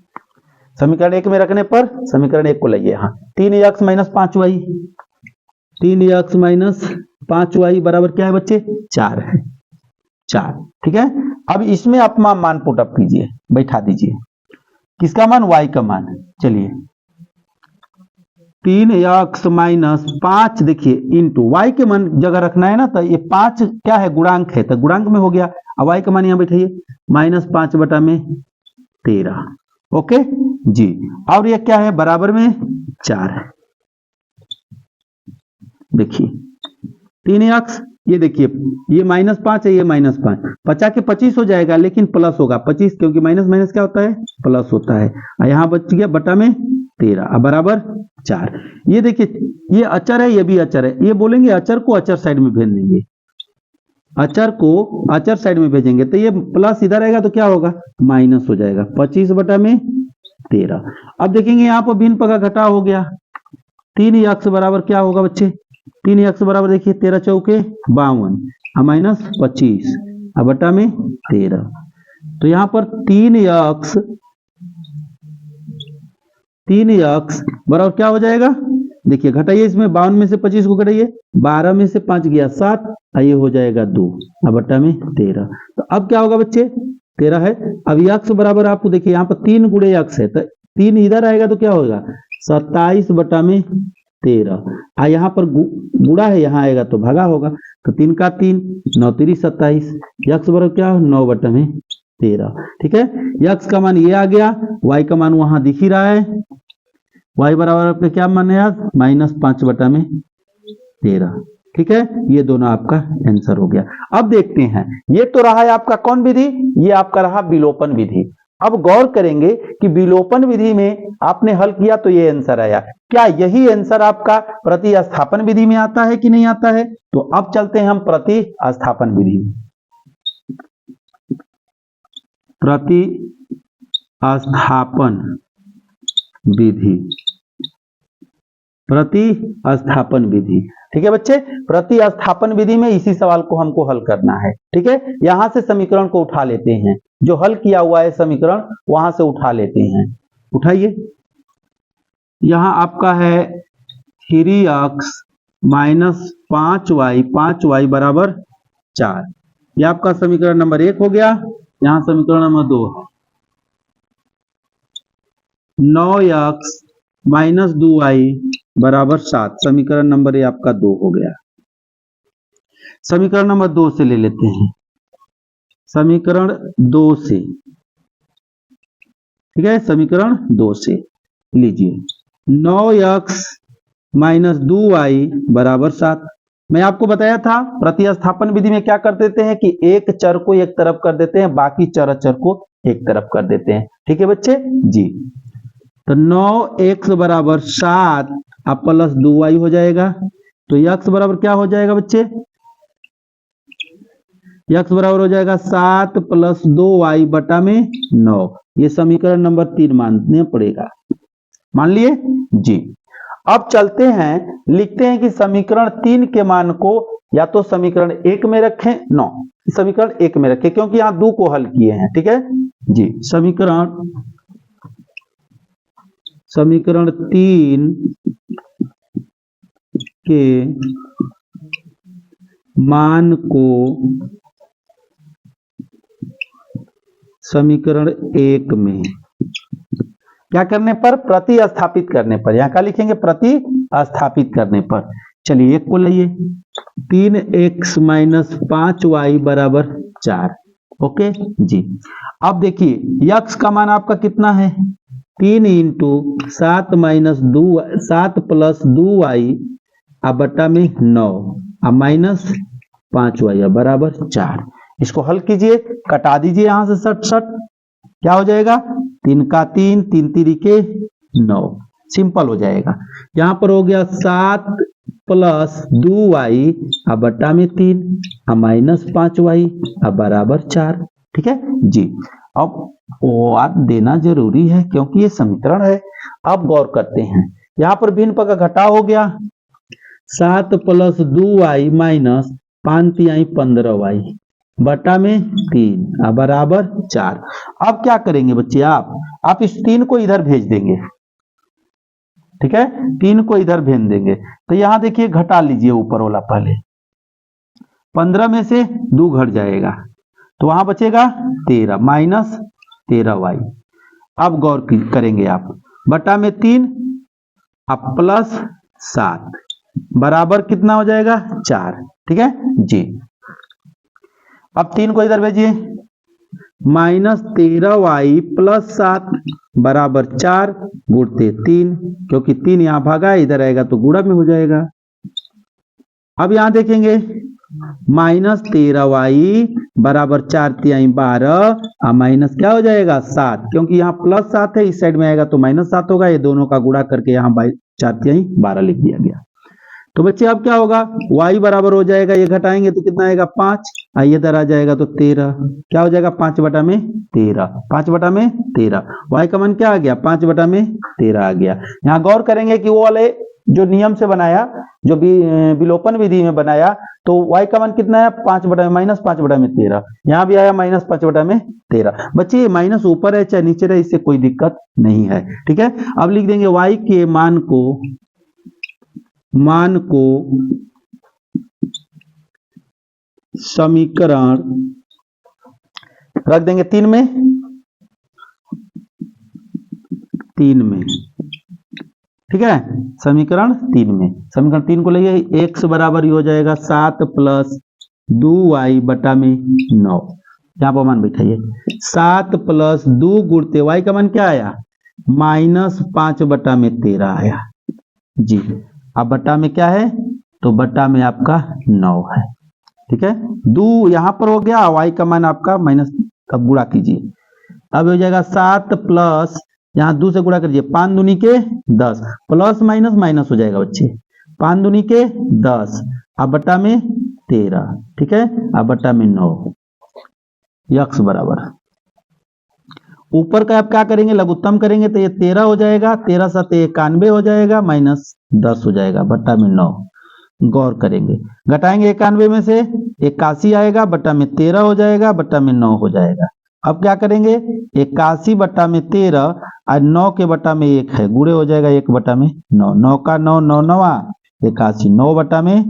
समीकरण 1 में रखने पर समीकरण 1 को लाइए यहाँ 3x minus 5y, 3x minus 5y बराबर क्या है बच्चे? 4 है, 4। ठीक है, अब इसमें आप मान पुटअप कीजिए, बैठा दीजिए। किसका मान? y का मान। चलिए 3x माइनस 5, देखिए इंटू y के मान जगह रखना है ना, तो ये 5 क्या है? गुणांक है, तो गुणांक में हो गया। अब y का मान यहाँ बैठाइए, -5 बटा में 13। ओके जी, और ये क्या है? बराबर में 4 है। देखिए 3x, ये देखिए ये -5 है, ये -5, 50 के 25 हो जाएगा, लेकिन प्लस होगा 25, क्योंकि माइनस माइनस क्या होता है? प्लस होता है। यहाँ बच गया बटा में 13 अब बराबर 4। ये देखिए ये अचर है, ये भी अचर है। ये बोलेंगे अचर को अचर साइड में भेज देंगे, अचर को अचर साइड में भेजेंगे तो ये प्लस इधर आएगा तो क्या होगा? माइनस हो जाएगा 25 बटा में 13। अब देखेंगे यहाँ पर भिन्न पगा घटाव हो गया। 3x बराबर क्या होगा बच्चे? 3x बराबर देखिए 13 चौके 52 माइनस 25 बटा में 13। तो यहाँ पर 3x बराबर क्या हो जाएगा? देखिए घटाइए, इसमें 52 में से 25 को घटाइए, 12 में से 5 गया 7, ये हो जाएगा 2 बटा में 13। तो अब क्या होगा बच्चे? 13 है। अब x बराबर आपको देखिए यहाँ पर 3 गुणे x है, तो 3 इधर आएगा तो क्या होगा? 27 बटा में 13। यहाँ पर गुणा है, यहाँ आएगा तो भागा होगा, तो 3 का 3, 9 3 27, x बराबर क्या? 9 बटा में 13। ठीक है, x का मान ये आ गया, y का मान वहां दिख ही रहा है। y बराबर आपका क्या मान है यार? -5 बटा में 13। ठीक है, ये दोनों आपका आंसर हो गया। अब देखते हैं, ये तो रहा है आपका कौन विधि? ये आपका रहा विलोपन विधि। अब गौर करेंगे कि विलोपन विधि में आपने हल किया तो ये आंसर आया। क्या यही आंसर आपका प्रतिस्थापन विधि में आता है कि नहीं आता है? तो अब चलते हैं हम प्रतिस्थापन विधि में। प्रतिस्थापन विधि, प्रतिस्थापन विधि। ठीक है बच्चे, प्रतिस्थापन विधि में इसी सवाल को हमको हल करना है। ठीक है, यहां से समीकरण को उठा लेते हैं, जो हल किया हुआ है समीकरण वहां से उठा लेते हैं। उठाइए, यहां आपका है 3x माइनस 5y बराबर 4। यह आपका समीकरण नंबर 1 हो गया। यहां समीकरण नंबर 2 है 9x माइनस 2y बराबर 7। समीकरण नंबर ये आपका 2 हो गया। समीकरण नंबर 2 से ले लेते हैं, समीकरण 2 से, ठीक है, समीकरण 2 से लीजिए 9x माइनस 2y बराबर 7। मैं आपको बताया था प्रतिस्थापन विधि में क्या कर देते हैं कि एक चर को एक तरफ कर देते हैं, बाकी चर अचर को एक तरफ कर देते हैं। ठीक है बच्चे जी, तो 9x बराबर 7 अब प्लस 2y हो जाएगा। तो x बराबर क्या हो जाएगा बच्चे, x बराबर हो जाएगा 7 प्लस 2y बटा में 9। ये समीकरण नंबर 3 मानने पड़ेगा, मान लिए जी। अब चलते हैं, लिखते हैं कि समीकरण 3 के मान को या तो समीकरण 1 में रखें, समीकरण 1 में रखें क्योंकि यहां 2 को हल किए हैं। ठीक है जी, समीकरण 3 के मान को समीकरण 1 में क्या करने पर, प्रतिस्थापित करने पर। यहां क्या लिखेंगे, प्रतिस्थापित करने पर। चलिए 1 को लाइए, 3x माइनस 5y बराबर 4। ओके जी। अब देखिए x का मान आपका कितना है, 3 इंटू 7 माइनस 7 प्लस 2y अब बटा में 9 अब माइनस 5y बराबर 4। इसको हल कीजिए, कटा दीजिए यहां से 60, क्या हो जाएगा, 3 का 3, 3 3 के 9, सिंपल हो जाएगा। यहां पर हो गया 7 प्लस 2y अब बटा में 3 अब माइनस 5y अब बराबर 4। ठीक है जी। अब वाद देना जरूरी है क्योंकि ये समीकरण है। अब गौर करते हैं, यहां पर भिन्न पद का घटाव हो गया, 7 प्लस 2y माइनस 5 तिहाई 15y बटा में 3 अब बराबर 4। अब क्या करेंगे बच्चे, आप इस 3 को इधर भेज देंगे। ठीक है, 3 को इधर भेज देंगे तो यहां देखिए घटा लीजिए ऊपर वाला, पहले 15 में से 2 घट जाएगा तो वहां बचेगा 13 माइनस 13y। अब गौर करेंगे आप, बटा में 3 अब प्लस 7 बराबर कितना हो जाएगा, 4। ठीक है जी। अब 3 को इधर भेजिए, माइनस 13y प्लस 7 बराबर 4 गुणते 3, क्योंकि 3 यहां भागा इधर आएगा तो गुणा में हो जाएगा। अब यहां देखेंगे माइनस 13y बराबर 4 तिहाई 12 और माइनस क्या हो जाएगा 7, क्योंकि यहाँ प्लस 7 है, इस साइड में आएगा तो माइनस 7 होगा। ये दोनों का गुणा करके यहाँ 4 तिहाई 12 लिख दिया गया। तो बच्चे अब क्या होगा, y बराबर हो जाएगा, ये घटाएंगे तो कितना आएगा 5, ये इधर आ जाएगा तो 13, क्या हो जाएगा 5 बटा में 13, 5 बटा में 13। y का मान क्या आ गया, 5 बटा में 13 आ गया। यहाँ गौर करेंगे कि वो वाले जो नियम से बनाया, जो विलोपन विधि में बनाया, तो y का मान कितना है 5 बटा में माइनस 5 बटा में 13, यहाँ भी आया माइनस 5 बटा में 13। बच्चे ये माइनस ऊपर है चाहे नीचे रहे, इससे कोई दिक्कत नहीं है। ठीक है, अब लिख देंगे y के मान को समीकरण रख देंगे 3 में, ठीक है, समीकरण 3 में। समीकरण 3 को लेंगे, x बराबर हो जाएगा 7 प्लस 2y बटा में 9। यहां पर मान बैठाइए, 7 प्लस 2 गुणते y का मान क्या आया, माइनस 5 बटा में 13 आया जी। अब बटा में क्या है, तो बटा में आपका 9 है। ठीक है, 2 यहां पर हो गया, y का मान आपका माइनस, अब गुणा कीजिए, अब हो जाएगा 7 प्लस, यहाँ 2 से गुणा करिए, 5 दूनी के 10, प्लस माइनस माइनस हो जाएगा बच्चे, 5 दूनी के 10 अब बटा में 13। ठीक है, अब बटा में 9, x बराबर ऊपर का आप क्या करेंगे, लघुत्तम करेंगे तो ये 13 हो जाएगा, 13 7 91 हो जाएगा, माइनस 10 हो जाएगा बट्टा में 9। गौर करेंगे, घटाएंगे 91 में से 81 आएगा, बट्टा में 13 हो जाएगा, बट्टा में 9 हो जाएगा। अब क्या करेंगे, 81 बट्टा में 13 और 9 के बट्टा में 1 है, गुणे हो जाएगा 1 बट्टा में 9, 9 का 9, 9 9 81, 9 बट्टा में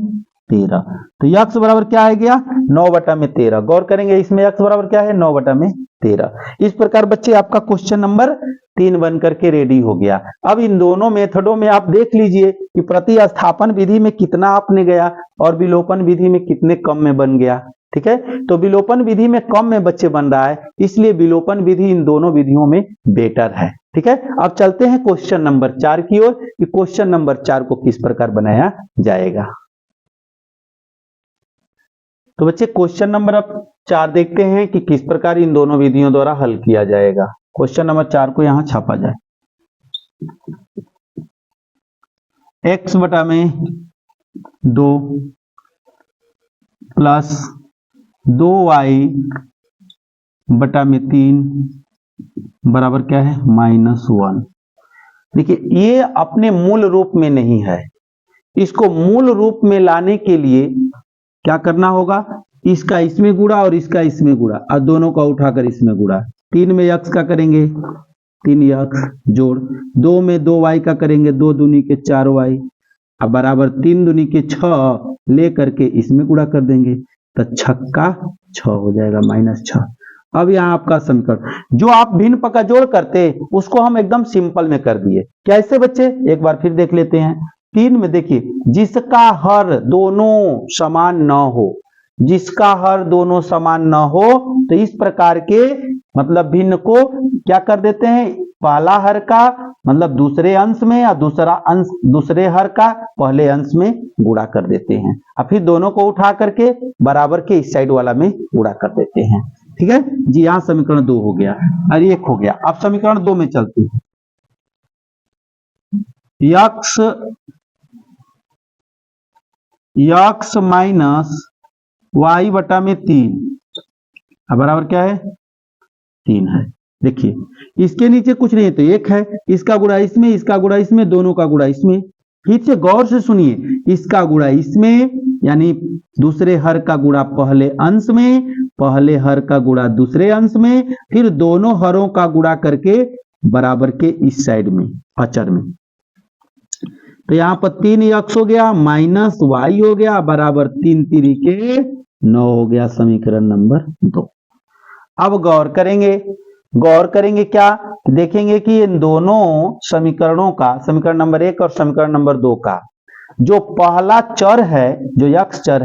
13। तो यक्स बराबर क्या आ गया, 9 बट्टा में 13। गौर करेंगे इसमें यक्स बराबर क्या है, 9 बट्टा में 13। इस प्रकार बच्चे आपका क्वेश्चन नंबर 3 बन करके रेडी हो गया। अब इन दोनों मेथडों में आप देख लीजिए कि प्रतिस्थापन विधि में कितना आपने गया और विलोपन विधि में कितने कम में बन गया। ठीक है, तो विलोपन विधि में कम में बच्चे बन रहा है, इसलिए विलोपन विधि इन दोनों विधियों में बेटर है। ठीक है, अब चलते हैं क्वेश्चन नंबर 4 की ओर कि क्वेश्चन नंबर 4 को किस प्रकार बनाया जाएगा। तो बच्चे क्वेश्चन नंबर अब 4 देखते हैं कि किस प्रकार इन दोनों विधियों द्वारा हल किया जाएगा। क्वेश्चन नंबर 4 को यहां छापा जाए। x बटा में 2 प्लस 2y बटा में 3 बराबर क्या है, -1। देखिए ये अपने मूल रूप में नहीं है, इसको मूल रूप में लाने के लिए क्या करना होगा, इसका इसमें गुणा और इसका इसमें गुणा और दोनों का उठाकर इसमें गुणा। 3 में x का करेंगे 3x जोड़ 2 में 2y का करेंगे 2 दूनी के 4y अब बराबर 3 दूनी के 6 ले करके इसमें गुणा कर देंगे तो 6 का 6 हो जाएगा, -6। अब यहाँ आपका समीकरण जो आप भिन्न पक्का जोड़ करते उसको हम एकदम सिंपल में कर दिए। कैसे बच्चे, एक बार फिर देख लेते हैं। 3 में देखिए, जिसका हर दोनों समान न हो, जिसका हर दोनों समान न हो तो इस प्रकार के मतलब भिन्न को क्या कर देते हैं, पहला हर का मतलब दूसरे अंश में या दूसरा अंश दूसरे हर का पहले अंश में गुणा कर देते हैं और फिर दोनों को उठा करके बराबर के इस साइड वाला में गुणा कर देते हैं। ठीक है जी, यहां समीकरण 2 हो गया और 1 हो गया। अब समीकरण 2 में चलते हैं। यक्स माइनस वाई बटा में 3 अब बराबर क्या है, 3 है। देखिए इसके नीचे कुछ नहीं है तो 1 है, इसका गुणा इसमें, इसका गुणा इसमें, दोनों का गुणा इसमें। फिर से गौर से सुनिए, इसका गुणा इसमें यानी दूसरे हर का गुणा पहले अंश में, पहले हर का गुणा दूसरे अंश में, फिर दोनों हरों का गुणा करके बराबर के इस साइड में अचर में। तो यहां पर 3x हो गया माइनस वाई हो गया बराबर 3 3 के 9 हो गया, समीकरण नंबर 2। अब गौर करेंगे क्या, देखेंगे कि इन दोनों समीकरणों का, समीकरण नंबर 1 और समीकरण नंबर 2 का जो पहला चर है, जो यक्स चर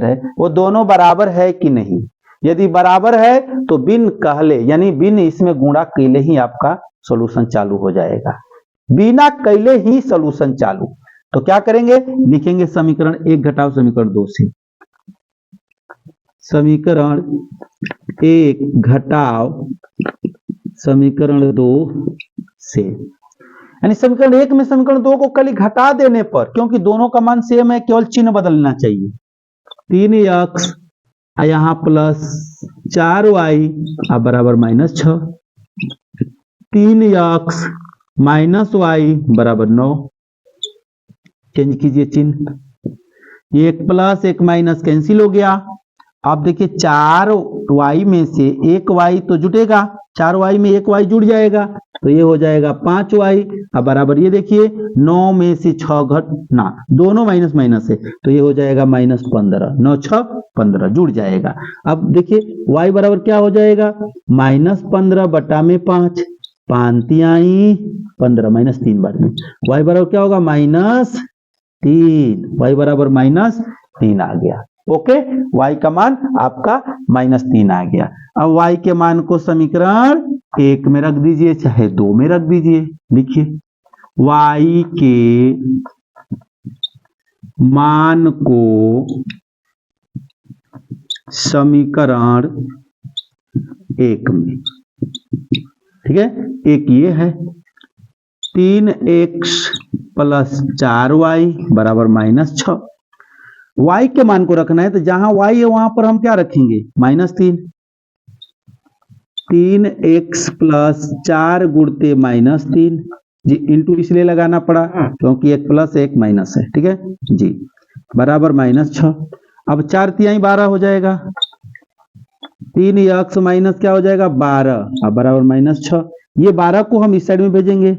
है वो दोनों बराबर है कि नहीं। यदि बराबर है तो बिन कहले यानी बिन इसमें गुणा कैले ही आपका सॉल्यूशन चालू हो जाएगा, बिना कैले ही सॉल्यूशन चालू। तो क्या करेंगे, लिखेंगे समीकरण 1 घटाओ समीकरण 2 से, समीकरण 1 घटाओ समीकरण 2 से, यानी समीकरण 1 में समीकरण 2 को कल घटा देने पर, क्योंकि दोनों का मान सेम है, केवल चिन्ह बदलना चाहिए। 3x यहां प्लस 4y बराबर -6, 3x माइनस वाई बराबर 9, चेंज कीजिए चिन्ह, 1 प्लस 1 माइनस कैंसिल हो गया। अब देखिए 4y में से 1y तो जुटेगा, 4y में 1y जुड़ जाएगा तो ये हो जाएगा 5y अब बराबर ये देखिए 9 में से 6 घटना, दोनों माइनस माइनस है तो ये हो जाएगा -15, 9 6 15 जुड़ जाएगा। अब देखिए y बराबर क्या हो जाएगा, -15 बटा में 5, 5 तिहाई 15 -3 बार में, y बराबर क्या होगा -3, y बराबर -3 आ गया। ओके, y का मान आपका -3 आ गया। अब y के मान को समीकरण 1 में रख दीजिए चाहे 2 में रख दीजिए। लिखिए y के मान को समीकरण 1 में, ठीक है, एक ये है 3x प्लस 4y बराबर -6, y के मान को रखना है तो जहां y है वहां पर हम क्या रखेंगे, -3। 3x प्लस 4 गुणते -3 जी, इंटू इसलिए लगाना पड़ा क्योंकि एक प्लस एक माइनस है, ठीक है जी, बराबर -6। अब 4 तिहाई 12 हो जाएगा, 3x माइनस क्या हो जाएगा 12, अब बराबर -6। ये 12 को हम इस साइड में भेजेंगे,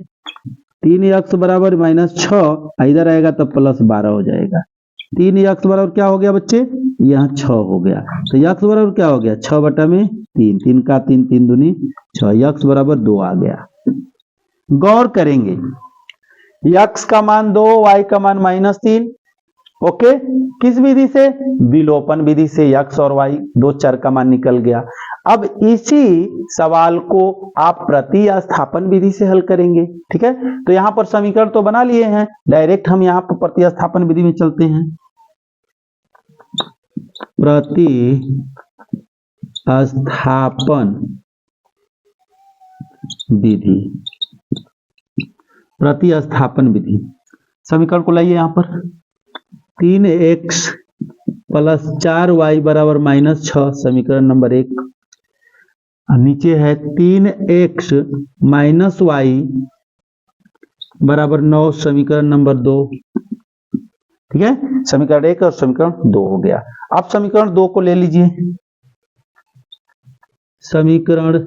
3x बराबर -6, इधर आएगा तो +12 हो जाएगा। 3x बराबर क्या हो गया बच्चे, यहाँ 6 हो गया, तो x बराबर क्या हो गया 6 बटा में 3, 3 का 3, 3 दूनी 6, x बराबर 2 आ गया। गौर करेंगे, x का मान 2, y का मान -3, ओके। किस विधि से, विलोपन विधि से x और y दो चर का मान निकल गया। अब इसी सवाल को आप प्रतिस्थापन विधि से हल करेंगे, ठीक है। तो यहां पर समीकरण तो बना लिए हैं, डायरेक्ट हम यहां पर प्रतिस्थापन विधि में चलते हैं। प्रतिस्थापन विधि, प्रतिस्थापन विधि, समीकरण को लाइए यहां पर, 3x प्लस 4y बराबर -6, समीकरण नंबर 1। नीचे है 3x माइनस y बराबर 9, समीकरण नंबर 2, ठीक है। समीकरण 1 और समीकरण 2 हो गया। अब समीकरण 2 को ले लीजिए, समीकरण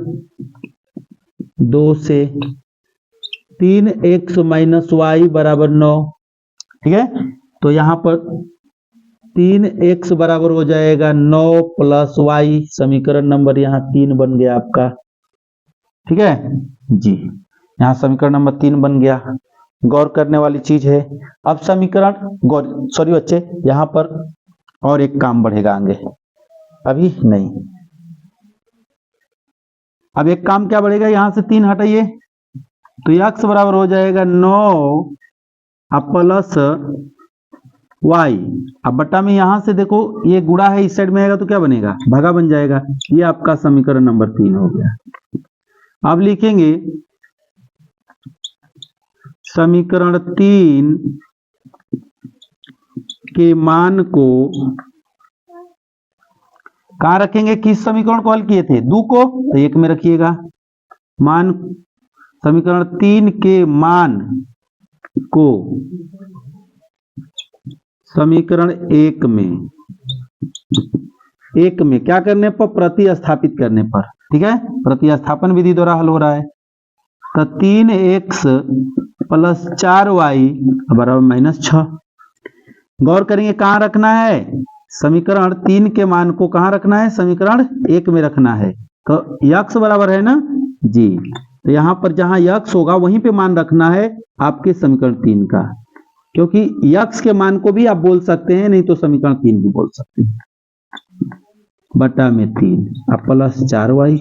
2 से 3x माइनस y बराबर 9, ठीक है। तो यहां पर 3x बराबर हो जाएगा 9 प्लस y, समीकरण नंबर यहाँ 3 बन गया आपका, ठीक है जी, यहाँ समीकरण नंबर 3 बन गया। गौर करने वाली चीज है, अब समीकरण सॉरी बच्चे, यहाँ पर और एक काम बढ़ेगा आगे, अभी नहीं, अब एक काम क्या बढ़ेगा, यहां से 3 हटाइए तो x बराबर हो जाएगा 9 प्लस y, अब बट्टा में यहां से देखो ये गुणा है, इस साइड में आएगा तो क्या बनेगा, भागा बन जाएगा। ये आपका समीकरण नंबर 3 हो गया। अब लिखेंगे समीकरण 3 के मान को कहां रखेंगे, किस समीकरण को हल किए थे, 2 को, तो 1 में रखिएगा। मान, समीकरण 3 के मान को समीकरण 1 में क्या करने पर, प्रतिस्थापित करने पर, ठीक है, प्रतिस्थापन विधि द्वारा हल हो रहा है। तो 3x प्लस 4y बराबर -6। गौर करेंगे कहां रखना है, समीकरण 3 के मान को कहां रखना है, समीकरण 1 में रखना है। तो x बराबर है ना जी, तो यहां पर जहां x होगा वहीं पे मान रखना है आपके समीकरण 3 का, क्योंकि x के मान को भी आप बोल सकते हैं, नहीं तो समीकरण 3 भी बोल सकते हैं, बटा में 3 अब प्लस 4y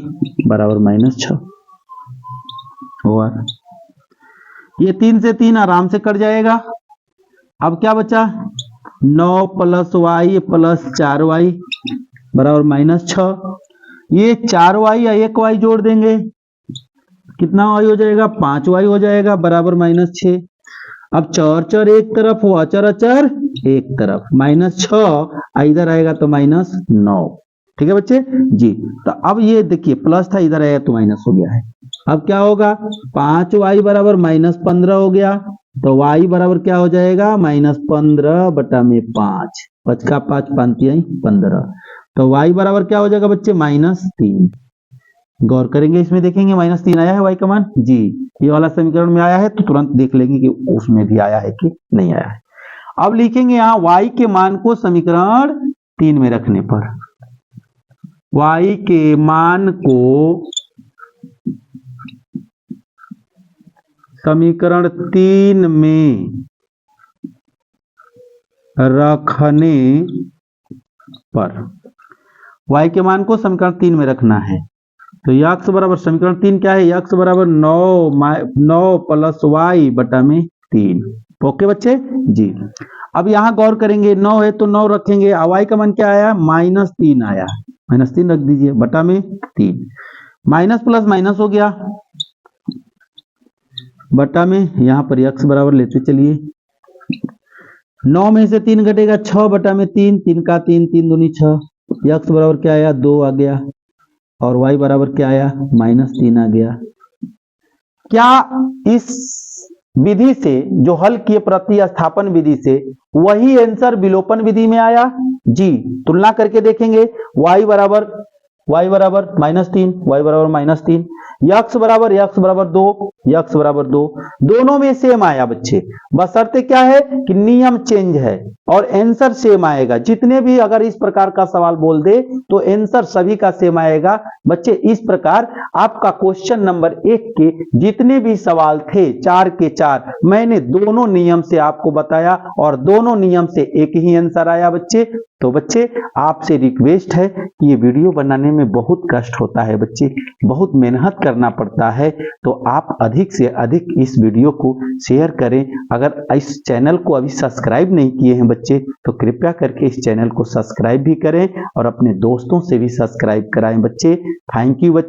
बराबर -6 हुआ। ये 3 से 3 आराम से कट जाएगा। अब क्या बचा, 9 प्लस y प्लस 4y बराबर -6। ये 4y या 1y जोड़ देंगे, कितना y हो जाएगा, 5y हो जाएगा बराबर -6। अब चर चर एक तरफ हो, अचर अचर एक तरफ, -6 इधर आएगा तो -9, ठीक है बच्चे जी। तो अब ये देखिए प्लस था, इधर आएगा तो माइनस हो गया है। अब क्या होगा, 5y बराबर -15 हो गया, तो y बराबर क्या हो जाएगा, -15 बटा में 5, 5 का 5 5 15, तो y बराबर क्या हो जाएगा बच्चे, -3। गौर करेंगे इसमें, देखेंगे -3 आया है y का मान जी, ये वाला समीकरण में आया है तो तुरंत देख लेंगे कि उसमें भी आया है कि नहीं आया है। अब लिखेंगे यहाँ y के मान को समीकरण 3 में रखने पर, y के मान को समीकरण 3 में रखने पर, y के मान को समीकरण 3 में रखना है। तो x बराबर, समीकरण 3 क्या है, x बराबर 9 प्लस y बटा में 3, ओके बच्चे जी। अब यहां गौर करेंगे, 9 है तो 9 रखेंगे, y का मान क्या आया, -3 आया, -3 रख दीजिए बटा में 3, माइनस प्लस माइनस हो गया बटा में, यहां पर x बराबर लेते चलिए, 9 में से 3 घटेगा 6 बटा में 3, 3 का 3, 3 दूनी 6, x बराबर क्या आया, 2 आ गया। और y बराबर क्या आया, -3 आ गया। क्या इस विधि से जो हल किए प्रतिस्थापन विधि से वही आंसर विलोपन विधि में आया? जी, तुलना करके देखेंगे। y बराबर -3, y बराबर -3, x बराबर 2, दोनों में सेम आया बच्चे। बशर्ते क्या है कि नियम चेंज है और आंसर सेम आएगा। जितने भी अगर इस प्रकार का सवाल बोल दे तो आंसर सभी का सेम आएगा। बच्चे इस प्रकार आपका क्वेश्चन नंबर 1 के जितने भी सवाल थे 4 के 4 मैंने दोनों नियम से आपको बताया और दोनों नियम से एक ही आंसर आया बच्चे। तो बच्चे आपसे रिक्वेस्ट है कि ये वीडियो बनाने में बहुत कष्ट होता है बच्चे, बहुत मेहनत करना पड़ता है। तो आप अधिक से अधिक इस वीडियो को शेयर करें। अगर इस चैनल को अभी सब्सक्राइब नहीं किए हैं बच्चे तो कृपया करके इस चैनल को सब्सक्राइब भी करें और अपने दोस्तों से भी सब्सक्राइब कराएं बच्चे। थैंक यू बच्चे।